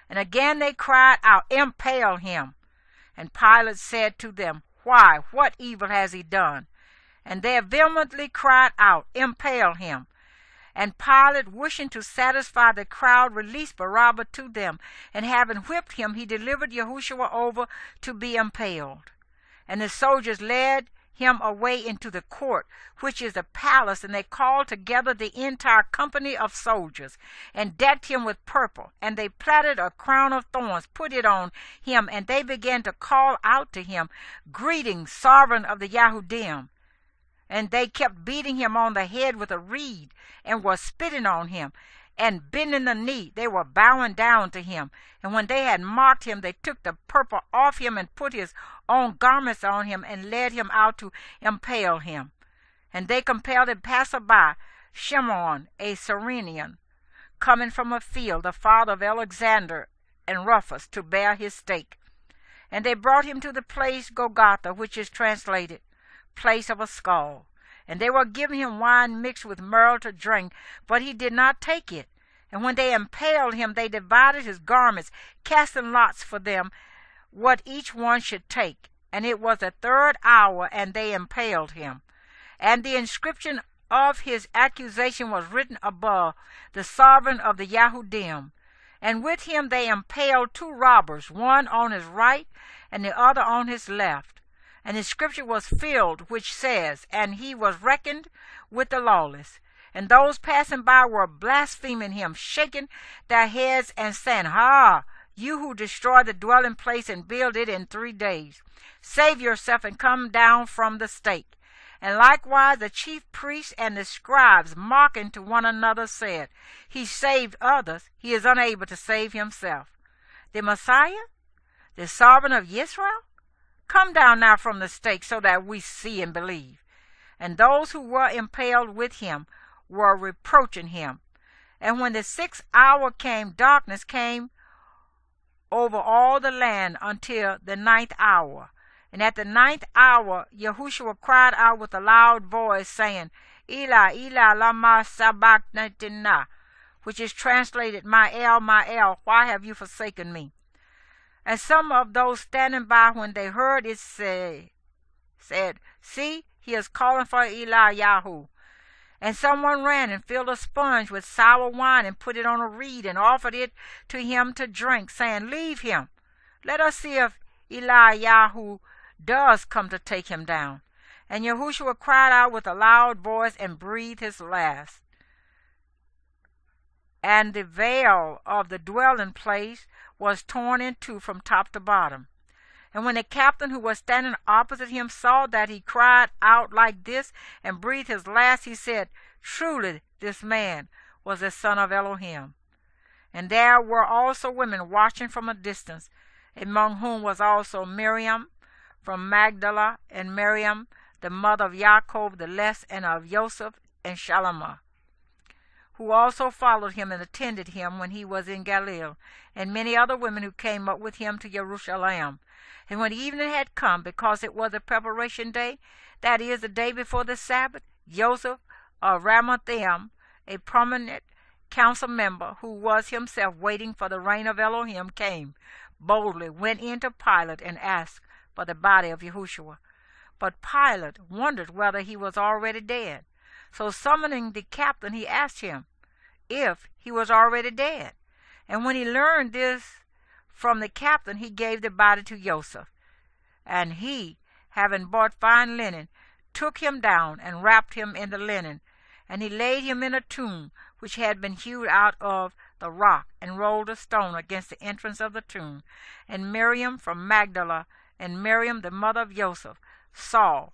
Speaker 1: And again they cried out, Impale him. And Pilate said to them, Why, what evil has he done? And they vehemently cried out, Impale him. And Pilate, wishing to satisfy the crowd, released Barabbas to them. And having whipped him, he delivered Yahushua over to be impaled. And the soldiers led him away into the court, which is the palace, and they called together the entire company of soldiers, and decked him with purple, and they plaited a crown of thorns, put it on him, and they began to call out to him, Greetings, sovereign of the Yahudim. And they kept beating him on the head with a reed, and were spitting on him, and bending the knee, they were bowing down to him. And when they had mocked him, they took the purple off him and put his own garments on him and led him out to impale him. And they compelled a passerby, Shimon, a Cyrenian, coming from a field, the father of Alexander and Rufus, to bear his stake. And they brought him to the place Golgotha, which is translated, place of a skull. And they were giving him wine mixed with myrrh to drink, but he did not take it. And when they impaled him, they divided his garments, casting lots for them what each one should take. And it was the 3rd hour, and they impaled him. And the inscription of his accusation was written above, The sovereign of the Yahudim. And with him they impaled 2 robbers, one on his right and the other on his left. And the scripture was filled, which says, And he was reckoned with the lawless. And those passing by were blaspheming him, shaking their heads and saying, Ha! You who destroy the dwelling place and build it in 3 days, save yourself and come down from the stake. And likewise the chief priests and the scribes, mocking to one another, said, He saved others, he is unable to save himself. The Messiah, the sovereign of Israel? Come down now from the stake, so that we see and believe. And those who were impaled with him were reproaching him. And when the 6th hour came, darkness came over all the land until the 9th hour. And at the 9th hour Yahushua cried out with a loud voice, saying, Eli, Eli, lama sabachthani, which is translated, My El, why have you forsaken me? And some of those standing by, when they heard it, said, See, he is calling for Eliyahu. And someone ran and filled a sponge with sour wine and put it on a reed and offered it to him to drink, saying, Leave him. Let us see if Eliyahu does come to take him down. And Yahushua cried out with a loud voice and breathed his last. And the veil of the dwelling place was torn in two from top to bottom. And when the captain who was standing opposite him saw that he cried out like this and breathed his last, he said, "Truly this man was the son of Elohim." And there were also women watching from a distance, among whom was also Miriam from Magdala, and Miriam, the mother of Yaakov the Less, and of Joseph and Shalomah, who also followed him and attended him when he was in Galilee, and many other women who came up with him to Jerusalem. And when evening had come, because it was a preparation day, that is, the day before the Sabbath, Joseph of Arimathea, a prominent council member, who was himself waiting for the reign of Elohim, came, boldly went in to Pilate and asked for the body of Yahushua. But Pilate wondered whether he was already dead. So summoning the captain, he asked him if he was already dead. And when he learned this from the captain, he gave the body to Joseph. And he, having bought fine linen, took him down and wrapped him in the linen. And he laid him in a tomb which had been hewed out of the rock, and rolled a stone against the entrance of the tomb. And Miriam from Magdala, and Miriam the mother of Joseph, saw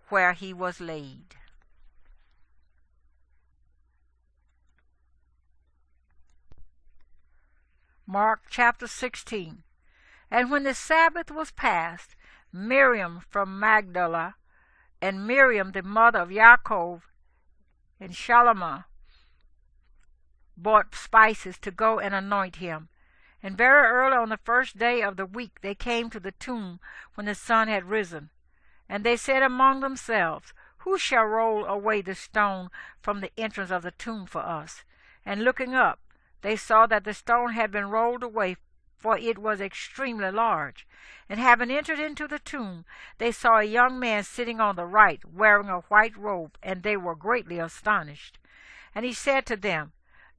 Speaker 1: where he was laid. Mark chapter 16. And when the Sabbath was past, Miriam from Magdala, and Miriam the mother of Yaakov and Shalomah, bought spices to go and anoint him. And very early on the first day of the week they came to the tomb when the sun had risen. And they said among themselves, "Who shall roll away the stone from the entrance of the tomb for us?" And looking up, they saw that the stone had been rolled away, for it was extremely large. And having entered into the tomb, they saw a young man sitting on the right, wearing a white robe, and they were greatly astonished. And he said to them,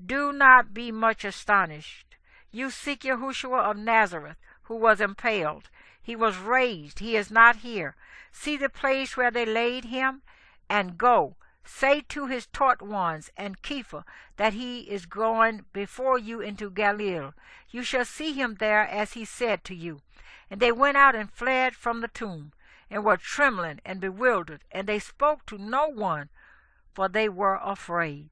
Speaker 1: "Do not be much astonished. You seek Yahushua of Nazareth, who was impaled. He was raised. He is not here. See the place where they laid him, and go. Say to his taught ones and Kepha that he is going before you into Galilee. You shall see him there as he said to you." And they went out and fled from the tomb, and were trembling and bewildered, and they spoke to no one, for they were afraid.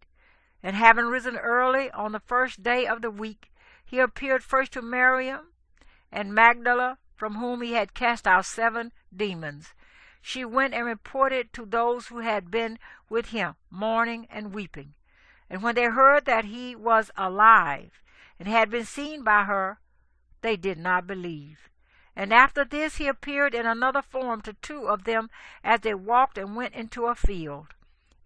Speaker 1: And having risen early on the first day of the week, he appeared first to Miriam and Magdala, from whom he had cast out 7 demons. She went and reported to those who had been with him, mourning and weeping. And when they heard that he was alive and had been seen by her, they did not believe. And after this he appeared in another form to 2 of them as they walked and went into a field.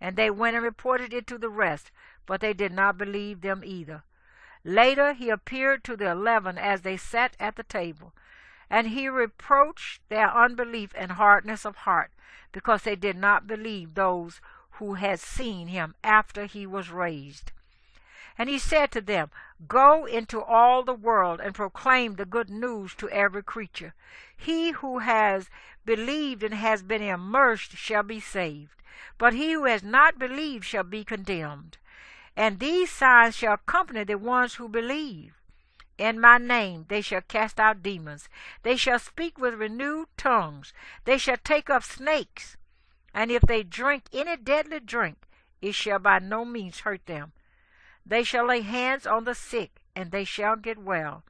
Speaker 1: And they went and reported it to the rest, but they did not believe them either. Later he appeared to the 11 as they sat at the table. And he reproached their unbelief and hardness of heart, because they did not believe those who had seen him after he was raised. And he said to them, "Go into all the world and proclaim the good news to every creature. He who has believed and has been immersed shall be saved, but he who has not believed shall be condemned. And these signs shall accompany the ones who believe. In my name they shall cast out demons. They shall speak with renewed tongues. They shall take up snakes. And if they drink any deadly drink, it shall by no means hurt them. They shall lay hands on the sick, and they shall get well."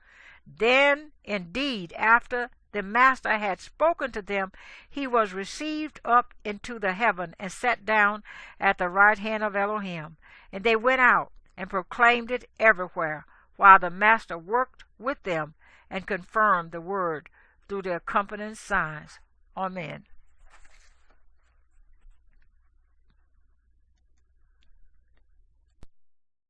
Speaker 1: Then, indeed, after the Master had spoken to them, he was received up into the heaven and sat down at the right hand of Elohim. And they went out and proclaimed it everywhere, while the Master worked with them and confirmed the word through the accompanying signs. Amen.